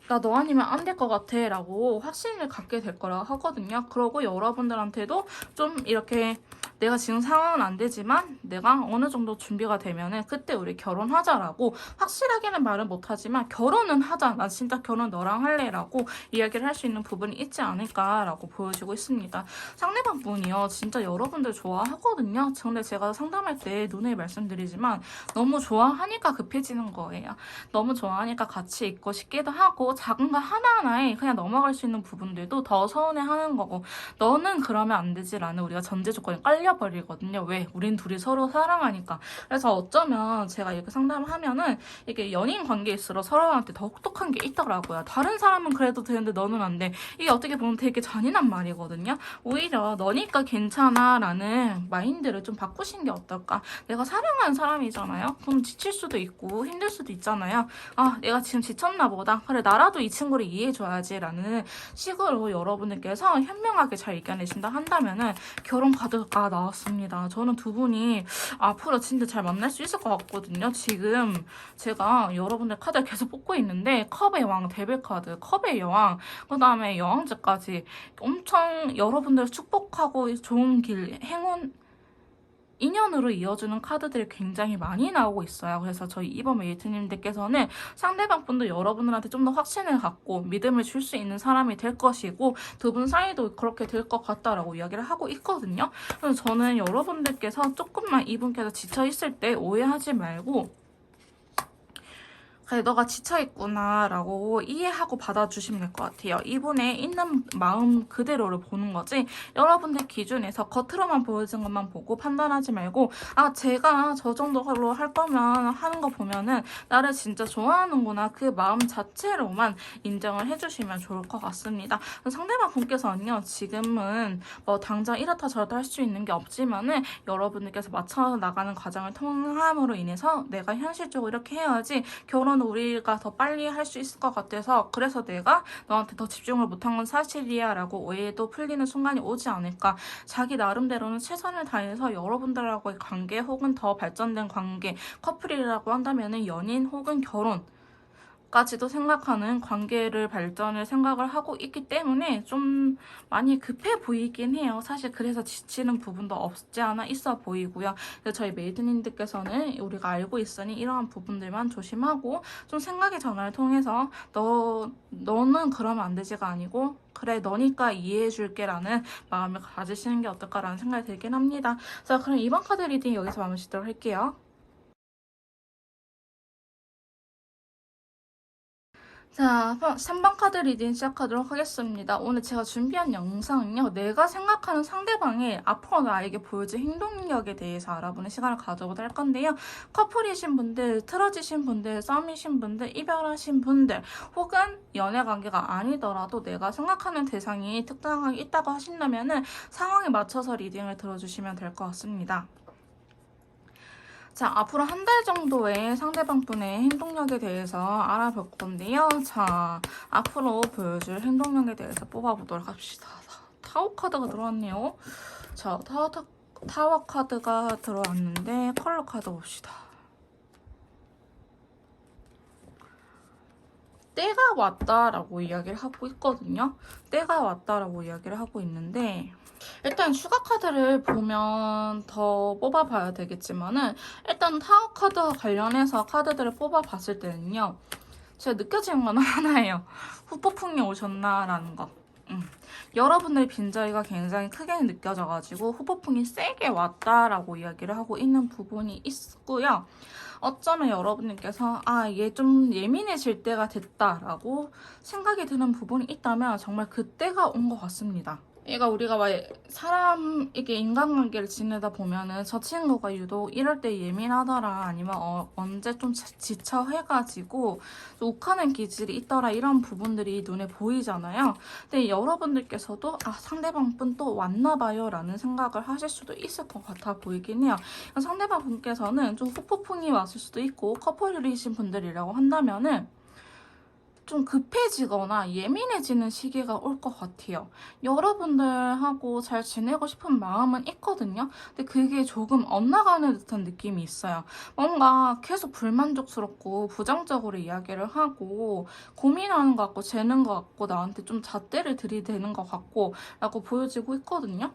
나 너 아니면 안 될 것 같아 라고 확신을 갖게 될 거라고 하거든요. 그러고 여러분들한테도 좀 이렇게 내가 지금 상황은 안 되지만 내가 어느 정도 준비가 되면은 그때 우리 결혼하자라고 확실하게는 말은 못하지만 결혼은 하자. 나 진짜 결혼 너랑 할래 라고 이야기를 할 수 있는 부분이 있지 않을까라고 보여지고 있습니다. 상대방 분이요. 진짜 여러분들 좋아하거든요. 근데 제가 상담할 때 누누이 말씀드리지만 너무 좋아하니까 급해지는 거예요. 너무 좋아하니까 같이 있고 싶기도 하고 작은 거 하나하나에 그냥 넘어갈 수 있는 부분들도 더 서운해하는 거고 너는 그러면 안 되지라는 우리가 전제 조건이 깔려버리거든요. 왜? 우린 둘이 서로 사랑하니까. 그래서 어쩌면 제가 이렇게 상담을 하면은 이게 연인 관계일수록 서로한테 더 혹독한 게 있더라고요. 다른 사람은 그래도 되는데 너는 안 돼. 이게 어떻게 보면 되게 잔인한 말이거든요. 오히려 너니까 괜찮아 라는 마인드를 좀 바꾸신 게 어떨까. 내가 사랑하는 사람이잖아요. 그럼 지칠 수도 있고 힘들 수도 있잖아요. 내가 지금 지쳤나 보다. 그래 나라도 이 친구를 이해해줘야지 라는 식으로 여러분들께서 현명하게 잘 이겨내신다 한다면은 결혼 카드가 나왔습니다. 저는 두 분이 앞으로 진짜 잘 만날 수 있을 것 같거든요. 지금 제가 여러분들 카드를 계속 뽑고 있는데 컵의 왕, 데빌 카드, 컵의 여왕, 그 다음에 여왕제까지 엄청 여러분들 축복하고 좋은 길, 행운 인연으로 이어주는 카드들이 굉장히 많이 나오고 있어요. 그래서 저희 이번 메이트님들께서는 상대방 분도 여러분들한테 좀 더 확신을 갖고 믿음을 줄 수 있는 사람이 될 것이고 두 분 사이도 그렇게 될 것 같다라고 이야기를 하고 있거든요. 그래서 저는 여러분들께서 조금만 이분께서 지쳐 있을 때 오해하지 말고 그래, 너가 지쳐있구나 라고 이해하고 받아주시면 될 것 같아요. 이분의 있는 마음 그대로를 보는 거지 여러분들 기준에서 겉으로만 보여진 것만 보고 판단하지 말고 제가 저 정도로 할 거면 하는 거 보면은 나를 진짜 좋아하는구나 그 마음 자체로만 인정을 해주시면 좋을 것 같습니다. 상대방 분께서는요. 지금은 뭐 당장 이렇다 저렇다 할 수 있는 게 없지만은 여러분들께서 맞춰 나가는 과정을 통함으로 인해서 내가 현실적으로 이렇게 해야지 결혼 우리가 더 빨리 할 수 있을 것 같아서 그래서 내가 너한테 더 집중을 못한 건 사실이야 라고 오해도 풀리는 순간이 오지 않을까. 자기 나름대로는 최선을 다해서 여러분들하고의 관계 혹은 더 발전된 관계 커플이라고 한다면 연인 혹은 결혼 까지도 생각하는 관계를 발전을 생각을 하고 있기 때문에 좀 많이 급해 보이긴 해요. 사실 그래서 지치는 부분도 없지 않아 있어 보이고요. 저희 메이드님들께서는 우리가 알고 있으니 이러한 부분들만 조심하고 좀 생각의 전환을 통해서 너는 그러면 안 되지가 아니고 그래 너니까 이해해줄게 라는 마음을 가지시는 게 어떨까라는 생각이 들긴 합니다. 자 그럼 이번 카드 리딩 여기서 마무리 짓도록 할게요. 자, 3번 카드 리딩 시작하도록 하겠습니다. 오늘 제가 준비한 영상은요. 내가 생각하는 상대방의 앞으로 나에게 보여줄 행동력에 대해서 알아보는 시간을 가져보도록 할 건데요. 커플이신 분들, 틀어지신 분들, 썸이신 분들, 이별하신 분들 혹은 연애관계가 아니더라도 내가 생각하는 대상이 특정하게 있다고 하신다면 상황에 맞춰서 리딩을 들어주시면 될 것 같습니다. 자, 앞으로 한 달 정도의 상대방 분의 행동력에 대해서 알아볼 건데요. 자, 앞으로 보여줄 행동력에 대해서 뽑아보도록 합시다. 타워 카드가 들어왔네요. 자, 타워 카드가 들어왔는데 컬러 카드 봅시다. 때가 왔다라고 이야기를 하고 있거든요. 때가 왔다라고 이야기를 하고 있는데 일단 슈가 카드를 보면 더 뽑아봐야 되겠지만은 일단 타워 카드와 관련해서 카드들을 뽑아봤을 때는요. 제가 느껴지는 건 하나예요. 후폭풍이 오셨나라는 거. 여러분들의 빈자리가 굉장히 크게 느껴져가지고 후폭풍이 세게 왔다라고 이야기를 하고 있는 부분이 있고요. 어쩌면 여러분들께서 얘 좀 예민해질 때가 됐다라고 생각이 드는 부분이 있다면 정말 그때가 온 것 같습니다. 얘가 우리가 막 이게 인간관계를 지내다 보면은 저 친구가 유독 이럴 때 예민하더라 아니면 언제 좀 지쳐 해가지고 좀 욱하는 기질이 있더라 이런 부분들이 눈에 보이잖아요. 근데 여러분들께서도 상대방 분 또 왔나 봐요 라는 생각을 하실 수도 있을 것 같아 보이긴 해요. 상대방 분께서는 좀 후폭풍이 왔을 수도 있고 커플이신 분들이라고 한다면은 좀 급해지거나 예민해지는 시기가 올 것 같아요. 여러분들하고 잘 지내고 싶은 마음은 있거든요. 근데 그게 조금 엇나가는 듯한 느낌이 있어요. 뭔가 계속 불만족스럽고 부정적으로 이야기를 하고 고민하는 것 같고 재는 것 같고 나한테 좀 잣대를 들이대는 것 같고 라고 보여지고 있거든요.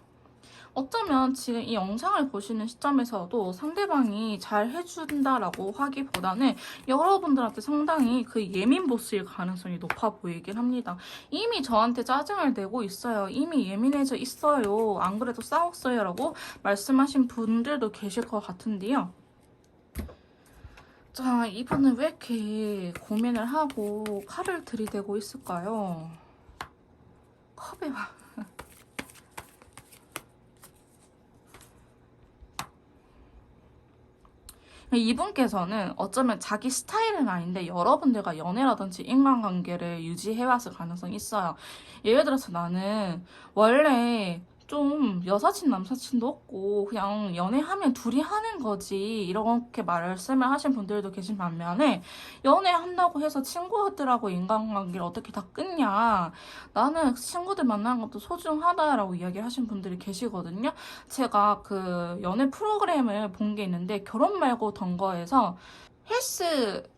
어쩌면 지금 이 영상을 보시는 시점에서도 상대방이 잘 해준다라고 하기보다는 여러분들한테 상당히 그 예민 보스일 가능성이 높아 보이긴 합니다. 이미 저한테 짜증을 내고 있어요. 이미 예민해져 있어요. 안 그래도 싸웠어요. 라고 말씀하신 분들도 계실 것 같은데요. 자, 이분은 왜 이렇게 고민을 하고 칼을 들이대고 있을까요? 컵에 이분께서는 어쩌면 자기 스타일은 아닌데 여러분들과 연애라든지 인간관계를 유지해왔을 가능성이 있어요. 예를 들어서 나는 원래 좀 여사친 남사친도 없고 그냥 연애하면 둘이 하는 거지 이렇게 말씀을 하신 분들도 계신 반면에 연애한다고 해서 친구들하고 인간관계를 어떻게 다 끊냐 나는 친구들 만나는 것도 소중하다라고 이야기를 하신 분들이 계시거든요. 제가 그 연애 프로그램을 본 게 있는데 결혼 말고 던거에서 헬스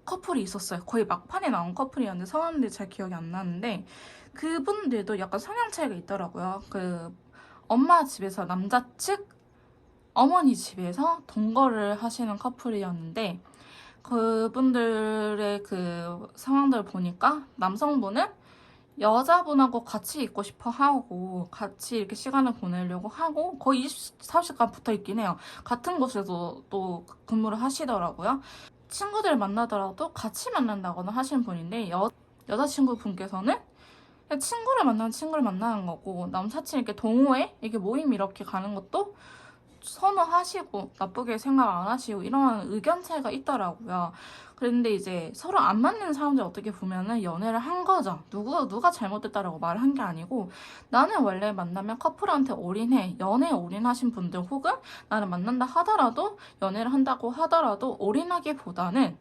커플이 있었어요. 거의 막판에 나온 커플이었는데 성함들이 잘 기억이 안 나는데 그분들도 약간 성향 차이가 있더라고요. 그 엄마 집에서 남자 측 어머니 집에서 동거를 하시는 커플이었는데 그분들의 그 상황들을 보니까 남성분은 여자분하고 같이 있고 싶어 하고 같이 이렇게 시간을 보내려고 하고 거의 24시간 붙어 있긴 해요. 같은 곳에서 또 근무를 하시더라고요. 친구들 만나더라도 같이 만난다거나 하시는 분인데 여자친구 분께서는 그냥 친구를 만나는 친구를 만나는 거고 남사친 이렇게 동호회 이렇게 모임 이렇게 가는 것도 선호하시고 나쁘게 생각 안 하시고 이런 의견 차이가 있더라고요. 그런데 이제 서로 안 맞는 사람들 어떻게 보면은 연애를 한 거죠. 누가 잘못됐다라고 말을 한 게 아니고 나는 원래 만나면 커플한테 올인해. 연애에 올인하신 분들 혹은 나는 만난다 하더라도 연애를 한다고 하더라도 올인하기보다는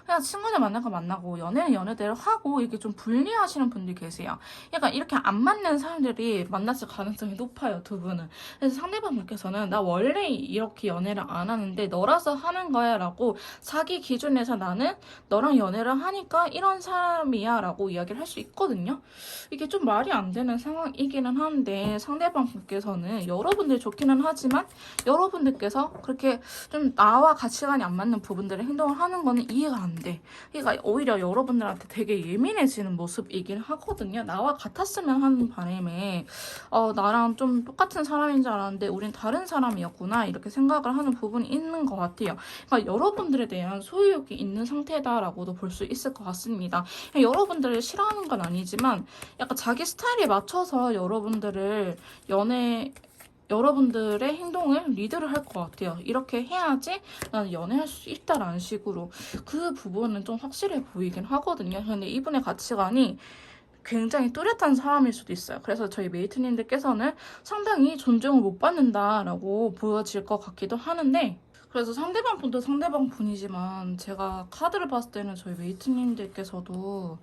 그냥 친구들 만난 거 만나고 연애는 연애대로 하고 이렇게 좀 분리하시는 분들이 계세요. 약간 이렇게 안 맞는 사람들이 만났을 가능성이 높아요, 두 분은. 그래서 상대방 분께서는 나 원래 이렇게 연애를 안 하는데 너라서 하는 거야 라고 자기 기준에서 나는 너랑 연애를 하니까 이런 사람이야 라고 이야기를 할 수 있거든요. 이게 좀 말이 안 되는 상황이기는 한데 상대방 분께서는 여러분들 좋기는 하지만 여러분들께서 그렇게 좀 나와 가치관이 안 맞는 부분들의 행동을 하는 거는 이해가 안 돼. 그러니까 오히려 여러분들한테 되게 예민해지는 모습이긴 하거든요. 나와 같았으면 하는 바람에 나랑 좀 똑같은 사람인 줄 알았는데 우린 다른 사람이었구나 이렇게 생각을 하는 부분이 있는 것 같아요. 그러니까 여러분들에 대한 소유욕이 있는 상태다라고도 볼 수 있을 것 같습니다. 여러분들을 싫어하는 건 아니지만 약간 자기 스타일에 맞춰서 여러분들의 행동을 리드를 할 것 같아요. 이렇게 해야지 나는 연애할 수 있다라는 식으로 그 부분은 좀 확실해 보이긴 하거든요. 근데 이분의 가치관이 굉장히 뚜렷한 사람일 수도 있어요. 그래서 저희 메이트님들께서는 상당히 존중을 못 받는다라고 보여질 것 같기도 하는데 그래서 상대방 분도 상대방 분이지만 제가 카드를 봤을 때는 저희 메이트님들께서도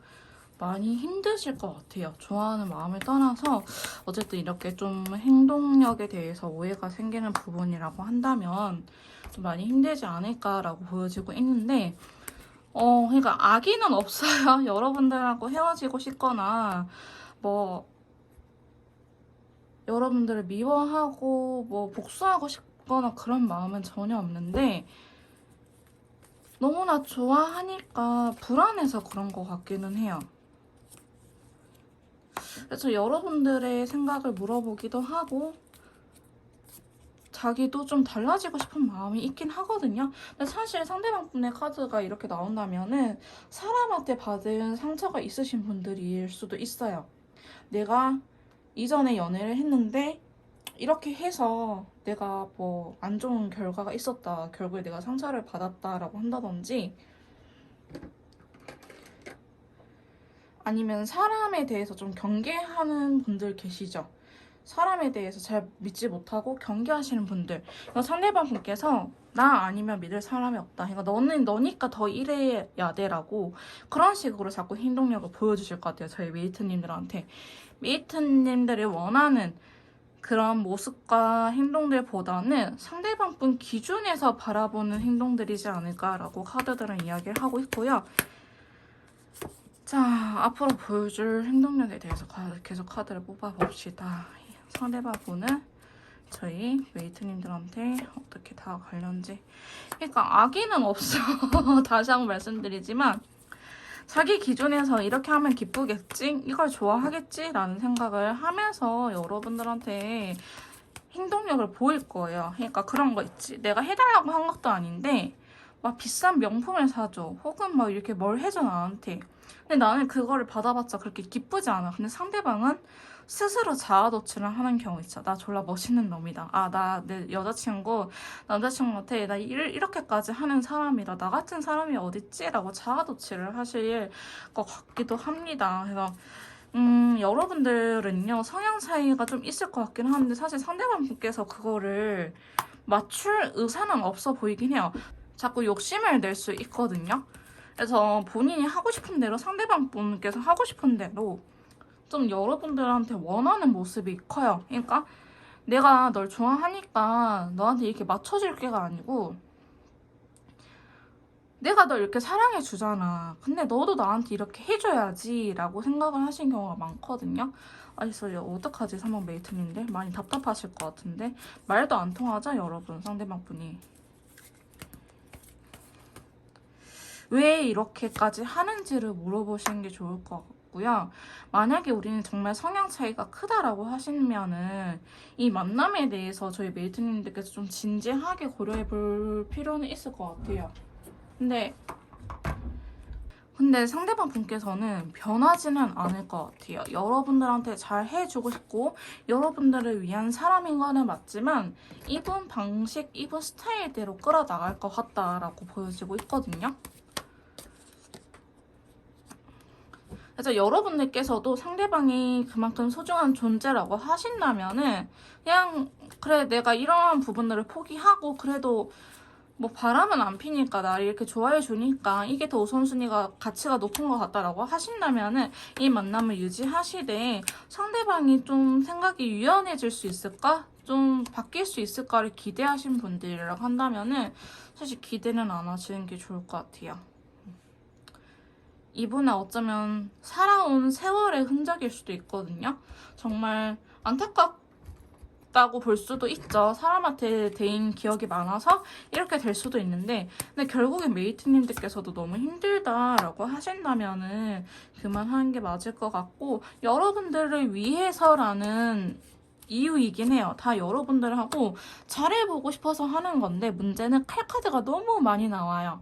많이 힘드실 것 같아요. 좋아하는 마음을 떠나서 어쨌든 이렇게 좀 행동력에 대해서 오해가 생기는 부분이라고 한다면 좀 많이 힘들지 않을까라고 보여지고 있는데 그러니까 악의는 없어요. 여러분들하고 헤어지고 싶거나 뭐 여러분들을 미워하고 뭐 복수하고 싶거나 그런 마음은 전혀 없는데 너무나 좋아하니까 불안해서 그런 것 같기는 해요. 그래서 여러분들의 생각을 물어보기도 하고 자기도 좀 달라지고 싶은 마음이 있긴 하거든요. 근데 사실 상대방 분의 카드가 이렇게 나온다면은 사람한테 받은 상처가 있으신 분들일 수도 있어요. 내가 이전에 연애를 했는데 이렇게 해서 내가 뭐 안 좋은 결과가 있었다. 결국에 내가 상처를 받았다라고 한다든지 아니면 사람에 대해서 좀 경계하는 분들 계시죠? 사람에 대해서 잘 믿지 못하고 경계하시는 분들. 그러니까 상대방 분께서 나 아니면 믿을 사람이 없다. 그러니까 너는 너니까 더 이래야 돼라고 그런 식으로 자꾸 행동력을 보여주실 것 같아요. 저희 메이트님들한테. 메이트님들이 원하는 그런 모습과 행동들보다는 상대방 분 기준에서 바라보는 행동들이지 않을까라고 카드들은 이야기를 하고 있고요. 자, 앞으로 보여줄 행동력에 대해서 계속 카드를 뽑아봅시다. 상대방 분은 저희 메이트님들한테 어떻게 다가갈는지. 그러니까 악의는 없어. 다시 한번 말씀드리지만 자기 기준에서 이렇게 하면 기쁘겠지? 이걸 좋아하겠지? 라는 생각을 하면서 여러분들한테 행동력을 보일 거예요. 그러니까 그런 거 있지. 내가 해달라고 한 것도 아닌데 막 비싼 명품을 사줘. 혹은 막 이렇게 뭘 해줘 나한테. 근데 나는 그거를 받아봤자 그렇게 기쁘지 않아. 근데 상대방은 스스로 자아도취를 하는 경우 있죠. 나 졸라 멋있는 놈이다. 아, 내 여자친구, 남자친구한테 나 이렇게까지 하는 사람이다. 나 같은 사람이 어딨지? 라고 자아도취를 하실 것 같기도 합니다. 그래서 여러분들은요, 성향 차이가 좀 있을 것 같긴 한데, 사실 상대방 분께서 그거를 맞출 의사는 없어 보이긴 해요. 자꾸 욕심을 낼 수 있거든요. 그래서 본인이 하고 싶은 대로, 상대방 분께서 하고 싶은 대로 좀 여러분들한테 원하는 모습이 커요. 그러니까 내가 널 좋아하니까 너한테 이렇게 맞춰줄 게가 아니고 내가 널 이렇게 사랑해 주잖아. 근데 너도 나한테 이렇게 해줘야지 라고 생각을 하신 경우가 많거든요. 알겠어요. 어떡하지? 3번 메이트님들 많이 답답하실 것 같은데 말도 안 통하죠 여러분? 상대방 분이 왜 이렇게까지 하는지를 물어보시는 게 좋을 것 같고요. 만약에 우리는 정말 성향 차이가 크다라고 하시면은 이 만남에 대해서 저희 메이트님들께서 좀 진지하게 고려해 볼 필요는 있을 것 같아요. 근데 상대방 분께서는 변하지는 않을 것 같아요. 여러분들한테 잘 해주고 싶고 여러분들을 위한 사람인 거는 맞지만 이분 방식, 이분 스타일대로 끌어나갈 것 같다라고 보여지고 있거든요. 그래서 여러분들께서도 상대방이 그만큼 소중한 존재라고 하신다면은 그냥 그래 내가 이러한 부분들을 포기하고 그래도 뭐 바람은 안 피니까 나를 이렇게 좋아해 주니까 이게 더 우선순위가 가치가 높은 것 같다라고 하신다면은 이 만남을 유지하시되 상대방이 좀 생각이 유연해질 수 있을까? 좀 바뀔 수 있을까를 기대하신 분들이라고 한다면은 사실 기대는 안 하시는 게 좋을 것 같아요. 이분은 어쩌면 살아온 세월의 흔적일 수도 있거든요. 정말 안타깝다고 볼 수도 있죠. 사람한테 대인 기억이 많아서 이렇게 될 수도 있는데 근데 결국엔 메이트님들께서도 너무 힘들다라고 하신다면은 그만하는 게 맞을 것 같고 여러분들을 위해서라는 이유이긴 해요. 다 여러분들하고 잘해보고 싶어서 하는 건데 문제는 칼카드가 너무 많이 나와요.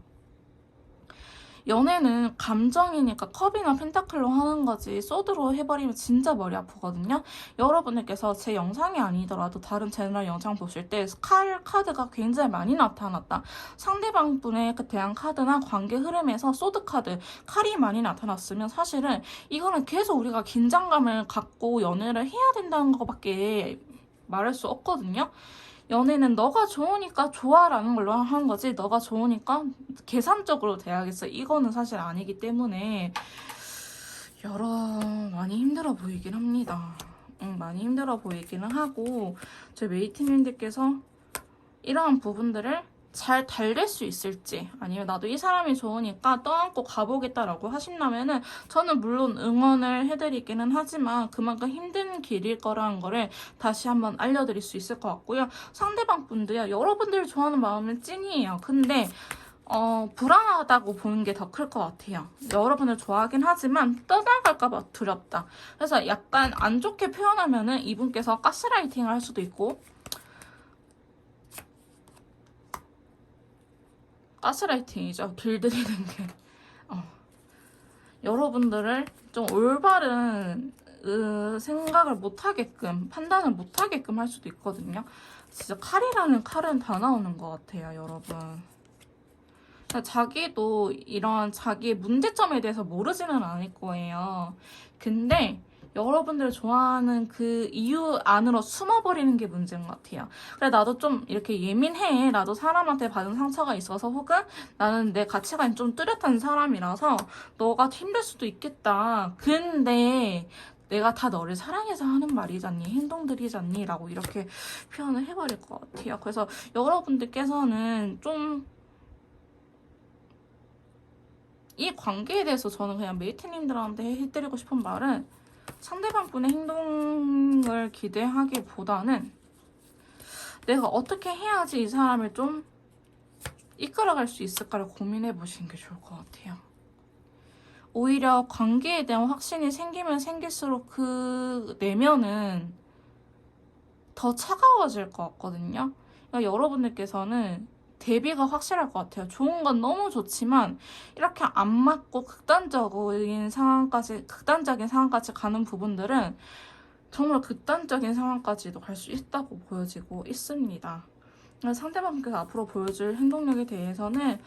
연애는 감정이니까 컵이나 펜타클로 하는 거지 소드로 해버리면 진짜 머리 아프거든요. 여러분들께서 제 영상이 아니더라도 다른 채널 영상 보실 때 칼 카드가 굉장히 많이 나타났다. 상대방 분에 대한 카드나 관계 흐름에서 소드 카드, 칼이 많이 나타났으면 사실은 이거는 계속 우리가 긴장감을 갖고 연애를 해야 된다는 것밖에 말할 수 없거든요. 연애는 너가 좋으니까 좋아라는 걸로 하는 거지 너가 좋으니까 계산적으로 돼야겠어 이거는 사실 아니기 때문에 많이 힘들어 보이긴 합니다. 많이 힘들어 보이기는 하고 저희 메이트님들께서 이러한 부분들을 잘 달랠 수 있을지, 아니면 나도 이 사람이 좋으니까 떠안고 가보겠다라고 하신다면은 저는 물론 응원을 해드리기는 하지만 그만큼 힘든 길일 거라는 거를 다시 한번 알려드릴 수 있을 것 같고요. 상대방 분도요, 여러분들 좋아하는 마음은 찐이에요. 근데 불안하다고 보는 게 더 클 것 같아요. 여러분을 좋아하긴 하지만 떠나갈까봐 두렵다. 그래서 약간 안 좋게 표현하면은 이분께서 가스라이팅을 할 수도 있고, 가스라이팅이죠. 길들이는 게. 여러분들을 좀 올바른 생각을 못하게끔, 판단을 못하게끔 할 수도 있거든요. 진짜 칼이라는 칼은 다 나오는 것 같아요, 여러분. 자기도 이런 자기의 문제점에 대해서 모르지는 않을 거예요. 근데 여러분들 좋아하는 그 이유 안으로 숨어버리는 게 문제인 것 같아요. 그래, 나도 좀 이렇게 예민해. 나도 사람한테 받은 상처가 있어서, 혹은 나는 내 가치관이 좀 뚜렷한 사람이라서 너가 힘들 수도 있겠다. 근데 내가 다 너를 사랑해서 하는 말이잖니, 행동들이잖니 라고 이렇게 표현을 해버릴 것 같아요. 그래서 여러분들께서는 좀 이 관계에 대해서 저는 그냥 메이트님들한테 해드리고 싶은 말은, 상대방 분의 행동을 기대하기보다는 내가 어떻게 해야지 이 사람을 좀 이끌어갈 수 있을까를 고민해 보시는 게 좋을 것 같아요. 오히려 관계에 대한 확신이 생기면 생길수록 그 내면은 더 차가워질 것 같거든요. 그러니까 여러분들께서는 대비가 확실할 것 같아요. 좋은 건 너무 좋지만 이렇게 안 맞고 극단적인 상황까지 가는 부분들은 정말 극단적인 상황까지도 갈 수 있다고 보여지고 있습니다. 상대방께서 앞으로 보여줄 행동력에 대해서는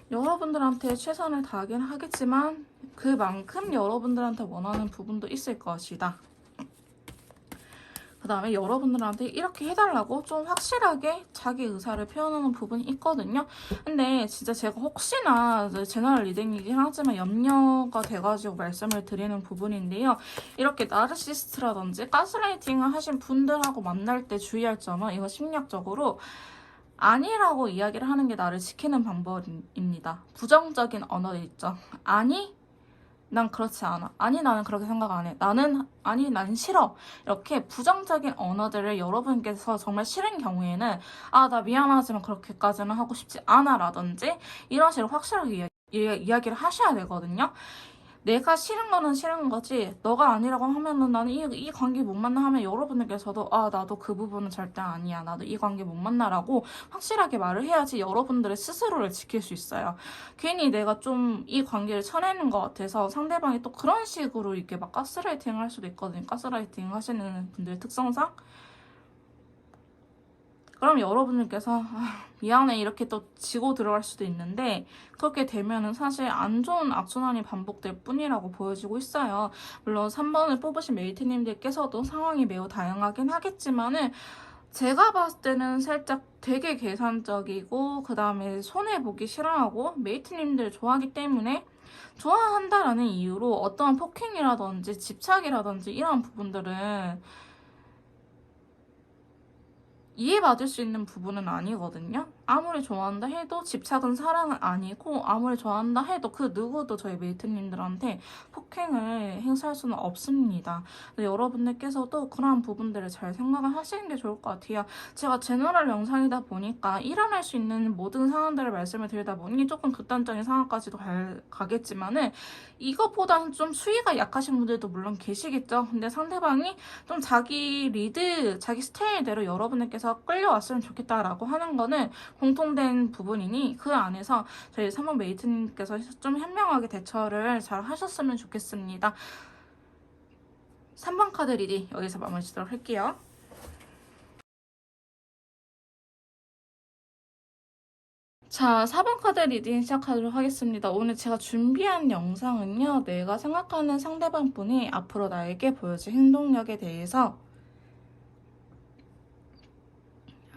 여러분들한테 최선을 다하긴 하겠지만 그만큼 여러분들한테 원하는 부분도 있을 것이다. 그 다음에 여러분들한테 이렇게 해달라고 좀 확실하게 자기 의사를 표현하는 부분이 있거든요. 근데 진짜 제가 혹시나 제너럴 리딩이긴 하지만 염려가 돼가지고 말씀을 드리는 부분인데요. 이렇게 나르시스트라든지 가스라이팅을 하신 분들하고 만날 때 주의할 점은, 이거 심리학적으로 아니라고 이야기를 하는 게 나를 지키는 방법입니다. 부정적인 언어들 있죠. 아니, 난 그렇지 않아. 아니, 나는 그렇게 생각 안 해. 아니, 난 싫어. 이렇게 부정적인 언어들을 여러분께서 정말 싫은 경우에는, 나 미안하지만 그렇게까지는 하고 싶지 않아. 라든지, 이런 식으로 확실하게 이야기를 하셔야 되거든요. 내가 싫은 거는 싫은 거지, 너가 아니라고 하면은 나는 이 관계 못 만나 하면 여러분들께서도 나도 그 부분은 절대 아니야, 나도 이 관계 못 만나라고 확실하게 말을 해야지 여러분들의 스스로를 지킬 수 있어요. 괜히 내가 좀 이 관계를 쳐내는 것 같아서 상대방이 또 그런 식으로 이렇게 막 가스라이팅을 할 수도 있거든요. 가스라이팅 하시는 분들의 특성상. 그럼 여러분들께서 미안해 이렇게 또 지고 들어갈 수도 있는데, 그렇게 되면은 사실 안 좋은 악순환이 반복될 뿐이라고 보여지고 있어요. 물론 3번을 뽑으신 메이트님들께서도 상황이 매우 다양하긴 하겠지만은, 제가 봤을 때는 살짝 되게 계산적이고 그 다음에 손해보기 싫어하고 메이트님들 좋아하기 때문에, 좋아한다라는 이유로 어떠한 폭행이라든지 집착이라든지 이런 부분들은 이해받을 수 있는 부분은 아니거든요. 아무리 좋아한다 해도 집착은 사랑은 아니고, 아무리 좋아한다 해도 그 누구도 저희 메이트님들한테 폭행을 행사할 수는 없습니다. 여러분들께서도 그러한 부분들을 잘 생각을 하시는 게 좋을 것 같아요. 제가 제너럴 영상이다 보니까 일어날 수 있는 모든 상황들을 말씀을 드리다 보니 조금 극단적인 상황까지도 가겠지만은, 이것보다는 좀 수위가 약하신 분들도 물론 계시겠죠. 근데 상대방이 좀 자기 리드, 자기 스타일대로 여러분들께서 끌려왔으면 좋겠다라고 하는 거는 공통된 부분이니, 그 안에서 저희 3번 메이트님께서 좀 현명하게 대처를 잘 하셨으면 좋겠습니다. 3번 카드 리딩 여기서 마무리 짓도록 할게요. 자, 4번 카드 리딩 시작하도록 하겠습니다. 오늘 제가 준비한 영상은요, 내가 생각하는 상대방 분이 앞으로 나에게 보여줄 행동력에 대해서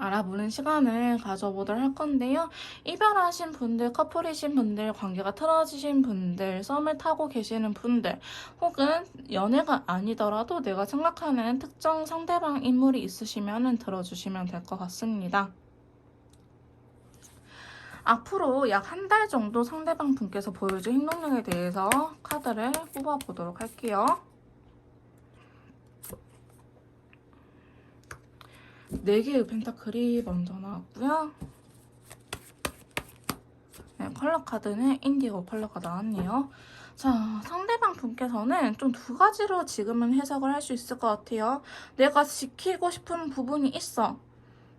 알아보는 시간을 가져보도록 할 건데요. 이별하신 분들, 커플이신 분들, 관계가 틀어지신 분들, 썸을 타고 계시는 분들, 혹은 연애가 아니더라도 내가 생각하는 특정 상대방 인물이 있으시면 들어주시면 될 것 같습니다. 앞으로 약 한 달 정도 상대방 분께서 보여줄 행동력에 대해서 카드를 뽑아보도록 할게요. 4개의 펜타클이 먼저 나왔고요. 네, 컬러 카드는 인디고 컬러가 나왔네요. 자, 상대방 분께서는 좀 두 가지로 지금은 해석을 할 수 있을 것 같아요. 내가 지키고 싶은 부분이 있어.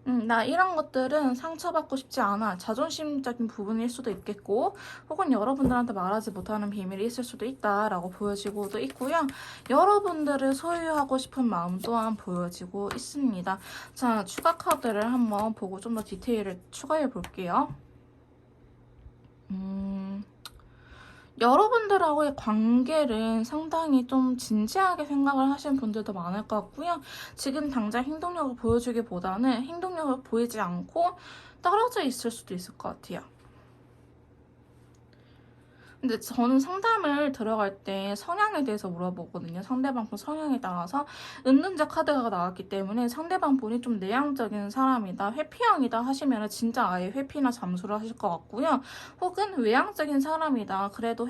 나 이런 것들은 상처받고 싶지 않아. 자존심적인 부분일 수도 있겠고, 혹은 여러분들한테 말하지 못하는 비밀이 있을 수도 있다라고 보여지고도 있고요. 여러분들을 소유하고 싶은 마음 또한 보여지고 있습니다. 자, 추가 카드를 한번 보고 좀 더 디테일을 추가해 볼게요. 여러분들하고의 관계를 상당히 좀 진지하게 생각을 하시는 분들도 많을 것 같고요. 지금 당장 행동력을 보여주기보다는 행동력을 보이지 않고 떨어져 있을 수도 있을 것 같아요. 근데 저는 상담을 들어갈 때 성향에 대해서 물어보거든요. 상대방 분 성향에 따라서 은둔자 카드가 나왔기 때문에 상대방 분이 좀 내향적인 사람이다, 회피형이다 하시면 진짜 아예 회피나 잠수를 하실 것 같고요. 혹은 외향적인 사람이다, 그래도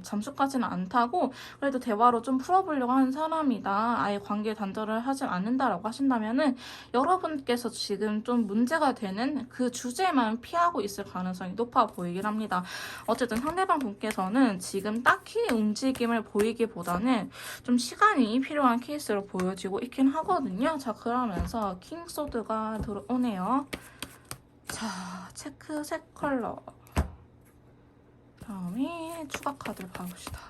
잠수까지는 않다고 그래도 대화로 좀 풀어보려고 하는 사람이다, 아예 관계 단절을 하진 않는다라고 하신다면은 여러분께서 지금 좀 문제가 되는 그 주제만 피하고 있을 가능성이 높아 보이긴 합니다. 어쨌든 상대방 분께서는 지금 딱히 움직임을 보이기보다는 좀 시간이 필요한 케이스로 보여지고 있긴 하거든요. 자, 그러면서 킹소드가 들어오네요. 자, 체크색 컬러. 다음에 추가 카드를 봐봅시다.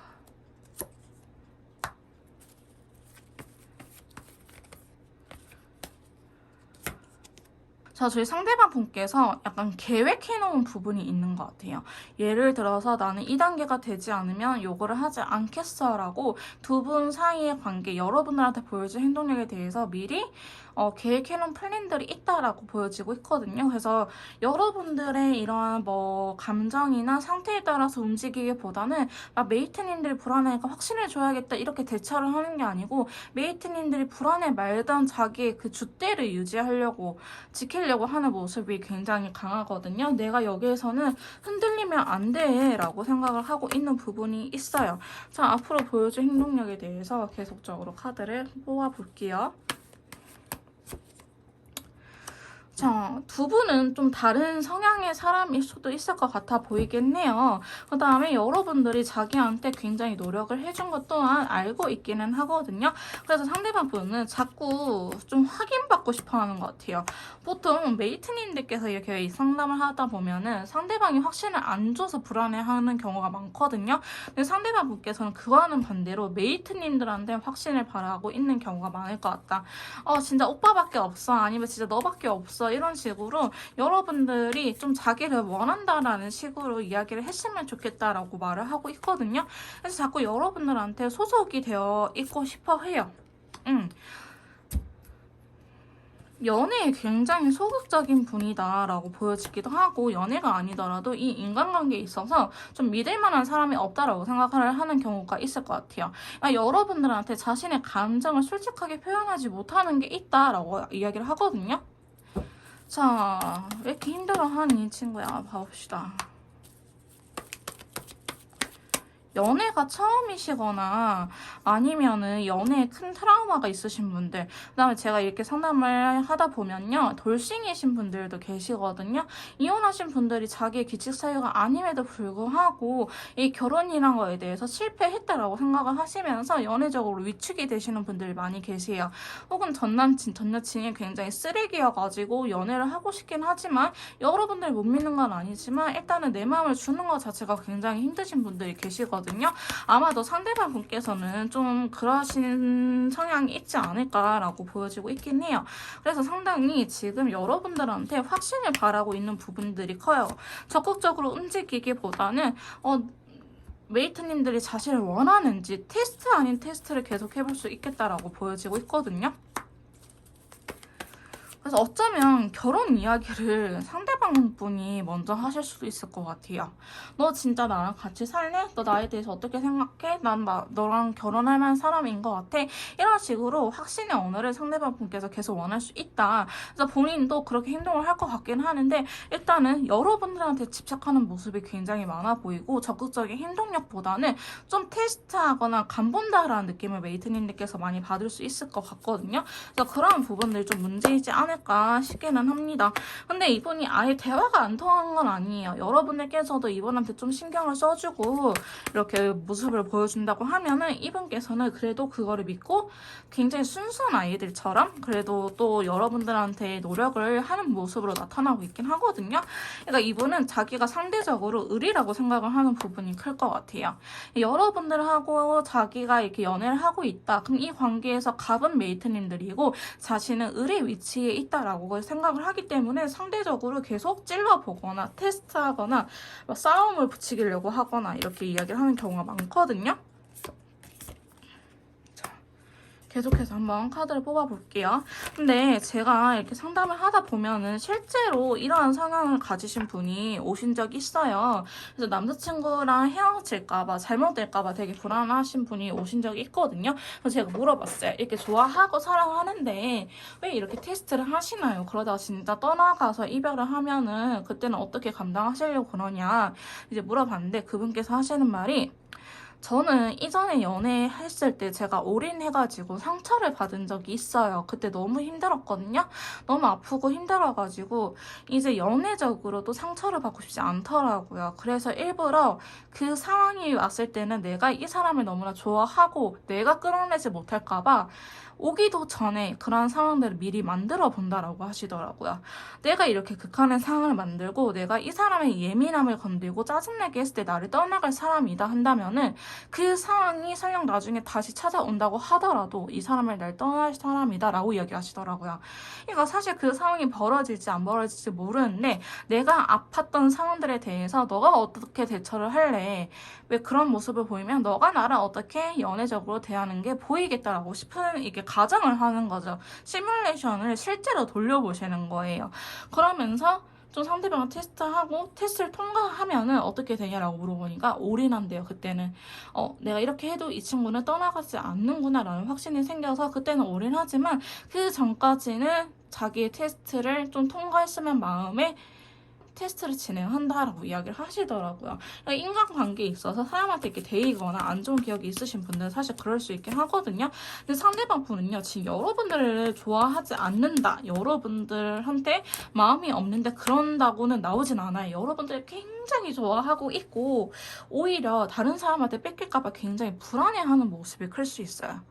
자, 저희 상대방 분께서 약간 계획해놓은 부분이 있는 것 같아요. 예를 들어서 나는 2단계가 되지 않으면 요거를 하지 않겠어 라고 두 분 사이의 관계, 여러분들한테 보여줄 행동력에 대해서 미리 계획해놓은 플랜들이 있다라고 보여지고 있거든요. 그래서 여러분들의 이러한 감정이나 상태에 따라서 움직이기보다는 메이트님들이 불안해니까 확신을 줘야겠다 이렇게 대처를 하는 게 아니고, 메이트님들이 불안해 말던 자기의 그 줏대를 유지하려고 지키려고 하는 모습이 굉장히 강하거든요. 내가 여기에서는 흔들리면 안 돼 라고 생각을 하고 있는 부분이 있어요. 자, 앞으로 보여줄 행동력에 대해서 계속적으로 카드를 뽑아볼게요. 자, 두 분은 좀 다른 성향의 사람일 수도 있을 것 같아 보이겠네요. 그 다음에 여러분들이 자기한테 굉장히 노력을 해준 것 또한 알고 있기는 하거든요. 그래서 상대방 분은 자꾸 좀 확인받고 싶어 하는 것 같아요. 보통 메이트님들께서 이렇게 상담을 하다 보면은 상대방이 확신을 안 줘서 불안해하는 경우가 많거든요. 근데 상대방 분께서는 그와는 반대로 메이트님들한테 확신을 바라고 있는 경우가 많을 것 같다. 진짜 오빠밖에 없어. 아니면 진짜 너밖에 없어. 이런 식으로 여러분들이 좀 자기를 원한다라는 식으로 이야기를 했으면 좋겠다라고 말을 하고 있거든요. 그래서 자꾸 여러분들한테 소속이 되어 있고 싶어 해요. 연애에 굉장히 소극적인 분이다라고 보여지기도 하고, 연애가 아니더라도 이 인간관계에 있어서 좀 믿을 만한 사람이 없다라고 생각을 하는 경우가 있을 것 같아요. 그러니까 여러분들한테 자신의 감정을 솔직하게 표현하지 못하는 게 있다라고 이야기를 하거든요. 자, 왜 이렇게 힘들어하니 친구야? 봐봅시다. 연애가 처음이시거나 아니면은 연애에 큰 트라우마가 있으신 분들, 그다음에 제가 이렇게 상담을 하다 보면요, 돌싱이신 분들도 계시거든요. 이혼하신 분들이 자기의 규칙 사유가 아님에도 불구하고 이 결혼이란 거에 대해서 실패했다라고 생각을 하시면서 연애적으로 위축이 되시는 분들이 많이 계세요. 혹은 전 남친, 전 여친이 굉장히 쓰레기여가지고 연애를 하고 싶긴 하지만 여러분들 못 믿는 건 아니지만 일단은 내 마음을 주는 것 자체가 굉장히 힘드신 분들이 계시거든요. 아마도 상대방 분께서는 좀 그러신 성향이 있지 않을까라고 보여지고 있긴 해요. 그래서 상당히 지금 여러분들한테 확신을 바라고 있는 부분들이 커요. 적극적으로 움직이기보다는 메이트님들이 자신을 원하는지 테스트 아닌 테스트를 계속 해볼 수 있겠다라고 보여지고 있거든요. 그래서 어쩌면 결혼 이야기를 상대방 분이 먼저 하실 수도 있을 것 같아요. 너 진짜 나랑 같이 살래? 너 나에 대해서 어떻게 생각해? 난 너랑 결혼할 만한 사람인 것 같아. 이런 식으로 확신의 언어를 상대방 분께서 계속 원할 수 있다. 그래서 본인도 그렇게 행동을 할 것 같긴 하는데 일단은 여러분들한테 집착하는 모습이 굉장히 많아 보이고 적극적인 행동력보다는 좀 테스트하거나 간본다라는 느낌을 메이트님들께서 많이 받을 수 있을 것 같거든요. 그래서 그런 부분들이 좀 문제이지 않을까 싶기는 합니다. 근데 이분이 아예 대화가 안 통한 건 아니에요. 여러분들께서도 이분한테 좀 신경을 써주고 이렇게 모습을 보여준다고 하면은 이분께서는 그래도 그거를 믿고 굉장히 순수한 아이들처럼 그래도 또 여러분들한테 노력을 하는 모습으로 나타나고 있긴 하거든요. 그러니까 이분은 자기가 상대적으로 의리라고 생각을 하는 부분이 클 것 같아요. 여러분들하고 자기가 이렇게 연애를 하고 있다. 그럼 이 관계에서 갑은 메이트님들이고 자신은 을의 위치에 있다라고 생각을 하기 때문에 상대적으로 계속 찔러보거나 테스트하거나 싸움을 붙이려고 하거나 이렇게 이야기를 하는 경우가 많거든요. 계속해서 한번 카드를 뽑아볼게요. 근데 제가 이렇게 상담을 하다 보면은 실제로 이러한 성향을 가지신 분이 오신 적이 있어요. 그래서 남자친구랑 헤어질까봐 잘못될까봐 되게 불안하신 분이 오신 적이 있거든요. 그래서 제가 물어봤어요. 이렇게 좋아하고 사랑하는데 왜 이렇게 테스트를 하시나요? 그러다가 진짜 떠나가서 이별을 하면은 그때는 어떻게 감당하시려고 그러냐 이제 물어봤는데 그분께서 하시는 말이 저는 이전에 연애했을 때 제가 올인해가지고 상처를 받은 적이 있어요. 그때 너무 힘들었거든요. 너무 아프고 힘들어가지고 이제 연애적으로도 상처를 받고 싶지 않더라고요. 그래서 일부러 그 상황이 왔을 때는 내가 이 사람을 너무나 좋아하고 내가 끌어내지 못할까봐 오기도 전에 그런 상황들을 미리 만들어 본다라고 하시더라고요. 내가 이렇게 극한의 상황을 만들고 내가 이 사람의 예민함을 건들고 짜증내게 했을 때 나를 떠나갈 사람이다 한다면은 그 상황이 설령 나중에 다시 찾아온다고 하더라도 이 사람을 날 떠날 사람이다 라고 이야기하시더라고요. 그러니까 사실 그 상황이 벌어질지 안 벌어질지 모르는데 내가 아팠던 상황들에 대해서 너가 어떻게 대처를 할래? 왜 그런 모습을 보이면 너가 나를 어떻게 연애적으로 대하는 게 보이겠다라고 싶은 이게 가정을 하는 거죠. 시뮬레이션을 실제로 돌려보시는 거예요. 그러면서 좀 상대방을 테스트하고 테스트를 통과하면은 어떻게 되냐라고 물어보니까 올인한대요. 그때는 내가 이렇게 해도 이 친구는 떠나가지 않는구나 라는 확신이 생겨서 그때는 올인하지만 그 전까지는 자기의 테스트를 좀 통과했으면 마음에 테스트를 진행한다라고 이야기를 하시더라고요. 그러니까 인간관계에 있어서 사람한테 이렇게 데이거나 안 좋은 기억이 있으신 분들은 사실 그럴 수 있긴 하거든요. 근데 상대방 분은요, 지금 여러분들을 좋아하지 않는다. 여러분들한테 마음이 없는데 그런다고는 나오진 않아요. 여러분들 굉장히 좋아하고 있고 오히려 다른 사람한테 뺏길까봐 굉장히 불안해하는 모습이 클 수 있어요.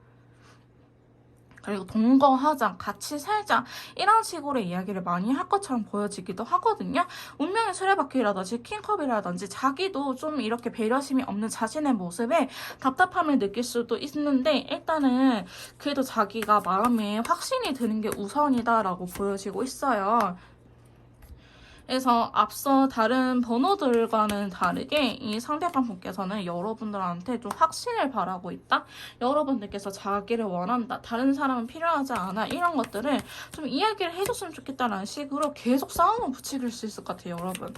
그리고 동거하자, 같이 살자 이런 식으로의 이야기를 많이 할 것처럼 보여지기도 하거든요. 운명의 수레바퀴라든지 킹컵이라든지 자기도 좀 이렇게 배려심이 없는 자신의 모습에 답답함을 느낄 수도 있는데 일단은 그래도 자기가 마음에 확신이 드는 게 우선이다라고 보여지고 있어요. 그래서 앞서 다른 번호들과는 다르게 이 상대방 분께서는 여러분들한테 좀 확신을 바라고 있다. 여러분들께서 자기를 원한다. 다른 사람은 필요하지 않아. 이런 것들을 좀 이야기를 해줬으면 좋겠다라는 식으로 계속 싸움을 붙이길 수 있을 것 같아요, 여러분.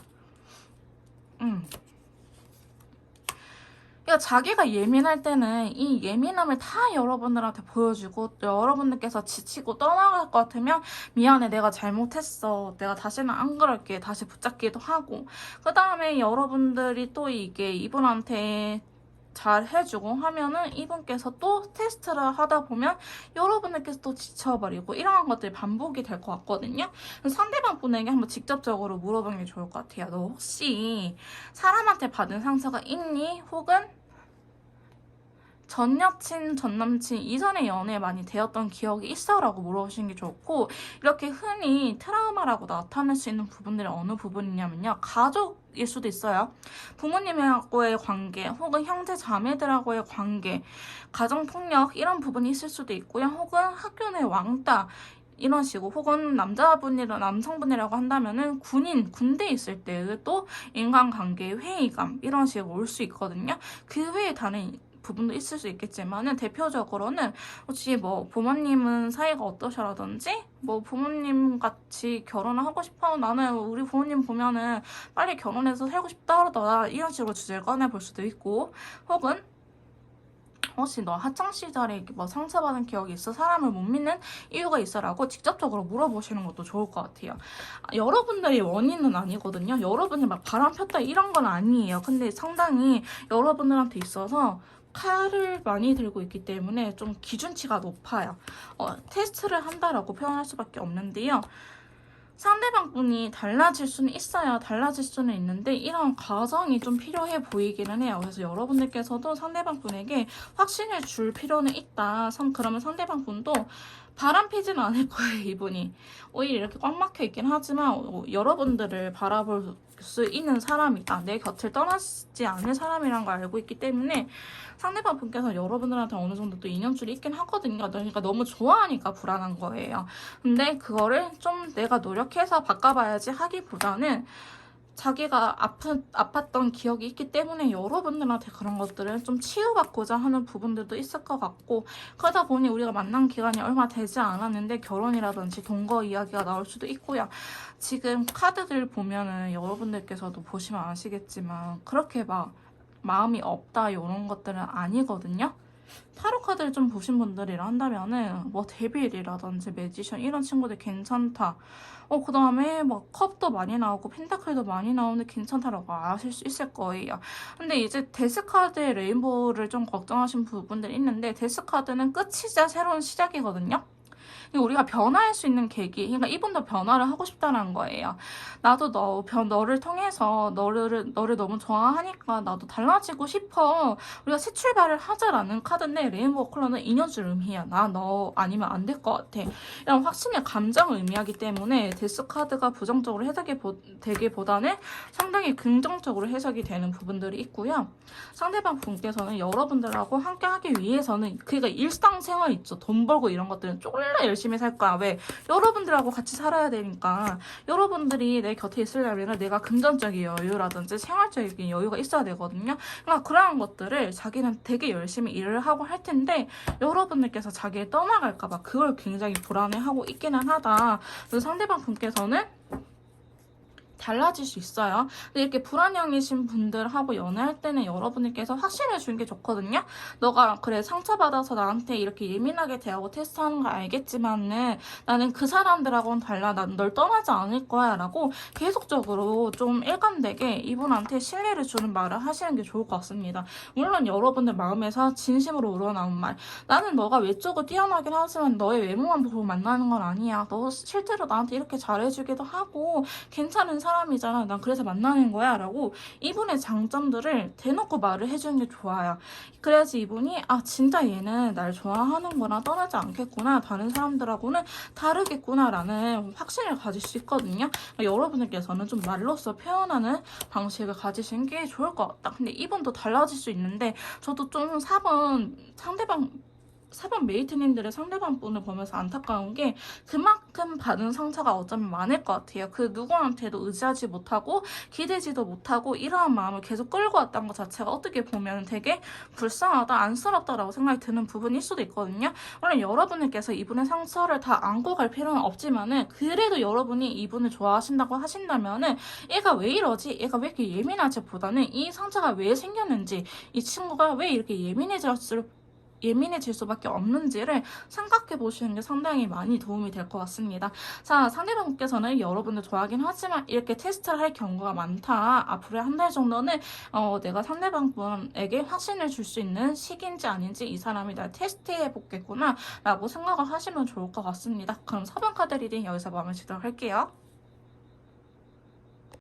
그러니까 자기가 예민할 때는 이 예민함을 다 여러분들한테 보여주고 여러분들께서 지치고 떠나갈 것 같으면 미안해 내가 잘못했어 내가 다시는 안 그럴게 다시 붙잡기도 하고 그 다음에 여러분들이 또 이게 이분한테 잘 해주고 하면은 이분께서 또 테스트를 하다 보면 여러분들께서 또 지쳐버리고 이러한 것들이 반복이 될 것 같거든요. 상대방 분에게 한번 직접적으로 물어보는 게 좋을 것 같아요. 너 혹시 사람한테 받은 상처가 있니? 혹은 전 여친, 전 남친 이전에 연애 많이 되었던 기억이 있어? 라고 물어보시는 게 좋고 이렇게 흔히 트라우마라고 나타낼 수 있는 부분들이 어느 부분이냐면요. 가족일 수도 있어요. 부모님하고의 관계 혹은 형제 자매들하고의 관계 가정폭력 이런 부분이 있을 수도 있고요. 혹은 학교 내 왕따 이런 식으로 혹은 남성분이라고 한다면은 군대에 있을 때도 인간관계의 회의감 이런 식으로 올 수 있거든요. 그 외에 다른 부분도 있을 수 있겠지만은 대표적으로는 혹시 뭐 부모님은 사이가 어떠셔라든지 뭐 부모님 같이 결혼을 하고 싶어 나는 우리 부모님 보면은 빨리 결혼해서 살고 싶다 그러더라 이런 식으로 주제를 꺼내볼 수도 있고 혹은 혹시 너 학창시절에 뭐 상처받은 기억이 있어? 사람을 못 믿는 이유가 있어라고 직접적으로 물어보시는 것도 좋을 것 같아요. 여러분들이 원인은 아니거든요. 여러분이 막 바람 폈다 이런 건 아니에요. 근데 상당히 여러분들한테 있어서 칼을 많이 들고 있기 때문에 좀 기준치가 높아요. 테스트를 한다라고 표현할 수밖에 없는데요. 상대방 분이 달라질 수는 있어요. 달라질 수는 있는데 이런 과정이 좀 필요해 보이기는 해요. 그래서 여러분들께서도 상대방 분에게 확신을 줄 필요는 있다. 그러면 상대방 분도 바람 피지는 않을 거예요, 이분이. 오히려 이렇게 꽉 막혀 있긴 하지만 여러분들을 바라볼 수 있는 사람이다. 내 곁을 떠나지 않을 사람이란 걸 알고 있기 때문에 상대방 분께서 여러분들한테 어느 정도 또 인연줄이 있긴 하거든요. 그러니까 너무 좋아하니까 불안한 거예요. 근데 그거를 좀 내가 노력해서 바꿔봐야지 하기보다는 자기가 아팠던 기억이 있기 때문에 여러분들한테 그런 것들을 좀 치유받고자 하는 부분들도 있을 것 같고 그러다 보니 우리가 만난 기간이 얼마 되지 않았는데 결혼이라든지 동거 이야기가 나올 수도 있고요. 지금 카드들 보면은 여러분들께서도 보시면 아시겠지만 그렇게 막 마음이 없다 이런 것들은 아니거든요. 타로 카드를 좀 보신 분들이라 한다면은 뭐 데빌이라든지 매지션 이런 친구들 괜찮다. 그 다음에 뭐 컵도 많이 나오고 펜타클도 많이 나오는데 괜찮다라고 아실 수 있을 거예요. 근데 이제 데스카드의 레인보우를 좀 걱정하신 부분들이 있는데 데스카드는 끝이자 새로운 시작이거든요. 우리가 변화할 수 있는 계기, 그러니까 이분도 변화를 하고 싶다는 거예요. 나도 너를 통해서 너를 너무 좋아하니까 나도 달라지고 싶어. 우리가 새 출발을 하자라는 카드인데 레인보우 컬러는 인연줄 의미야. 나 너 아니면 안 될 것 같아. 이런 확신의 감정을 의미하기 때문에 데스 카드가 부정적으로 해석이 되기보다는 상당히 긍정적으로 해석이 되는 부분들이 있고요. 상대방 분께서는 여러분들하고 함께 하기 위해서는 그러니까 일상생활 있죠. 돈 벌고 이런 것들은 졸라 열심히 살 거야. 왜? 여러분들하고 같이 살아야 되니까. 여러분들이 내 곁에 있으려면 내가 금전적인 여유라든지 생활적인 여유가 있어야 되거든요. 그러니까 그러한 것들을 자기는 되게 열심히 일을 하고 할 텐데 여러분들께서 자기를 떠나갈까봐 그걸 굉장히 불안해하고 있기는 하다. 그래서 상대방 분께서는 달라질 수 있어요. 근데 이렇게 불안형이신 분들하고 연애할 때는 여러분들께서 확신을 주는 게 좋거든요. 너가 그래 상처받아서 나한테 이렇게 예민하게 대하고 테스트하는 거 알겠지만은 나는 그 사람들하고는 달라. 난 널 떠나지 않을 거야 라고 계속적으로 좀 일관되게 이분한테 신뢰를 주는 말을 하시는 게 좋을 것 같습니다. 물론 여러분들 마음에서 진심으로 우러나온 말 나는 너가 외적으로 뛰어나긴 하지만 너의 외모만 보고 만나는 건 아니야. 너 실제로 나한테 이렇게 잘해주기도 하고 괜찮은 사람이잖아. 난 그래서 만나는 거야. 라고 이분의 장점들을 대놓고 말을 해주는 게 좋아요. 그래야지 이분이 진짜 얘는 날 좋아하는구나. 떠나지 않겠구나. 다른 사람들하고는 다르겠구나. 라는 확신을 가질 수 있거든요. 그러니까 여러분들께서는 좀 말로써 표현하는 방식을 가지시는 게 좋을 것 같다. 근데 이분도 달라질 수 있는데 저도 좀 4번 메이트님들의 상대방 분을 보면서 안타까운 게 그만큼 받은 상처가 어쩌면 많을 것 같아요. 그 누구한테도 의지하지 못하고 기대지도 못하고 이러한 마음을 계속 끌고 왔다는 것 자체가 어떻게 보면 되게 불쌍하다, 안쓰럽다라고 생각이 드는 부분일 수도 있거든요. 물론 여러분들께서 이분의 상처를 다 안고 갈 필요는 없지만은 그래도 여러분이 이분을 좋아하신다고 하신다면은 얘가 왜 이러지? 얘가 왜 이렇게 예민하지? 보다는 이 상처가 왜 생겼는지 이 친구가 왜 이렇게 예민해질 수밖에 없는지를 생각해 보시는 게 상당히 많이 도움이 될 것 같습니다. 자, 상대방께서는 여러분들 좋아하긴 하지만 이렇게 테스트를 할 경우가 많다. 앞으로 한 달 정도는 내가 상대방분에게 확신을 줄 수 있는 시기인지 아닌지 이 사람이 날 테스트해 보겠구나 라고 생각을 하시면 좋을 것 같습니다. 그럼 4번 카드 리딩 여기서 마무리 짓도록 할게요.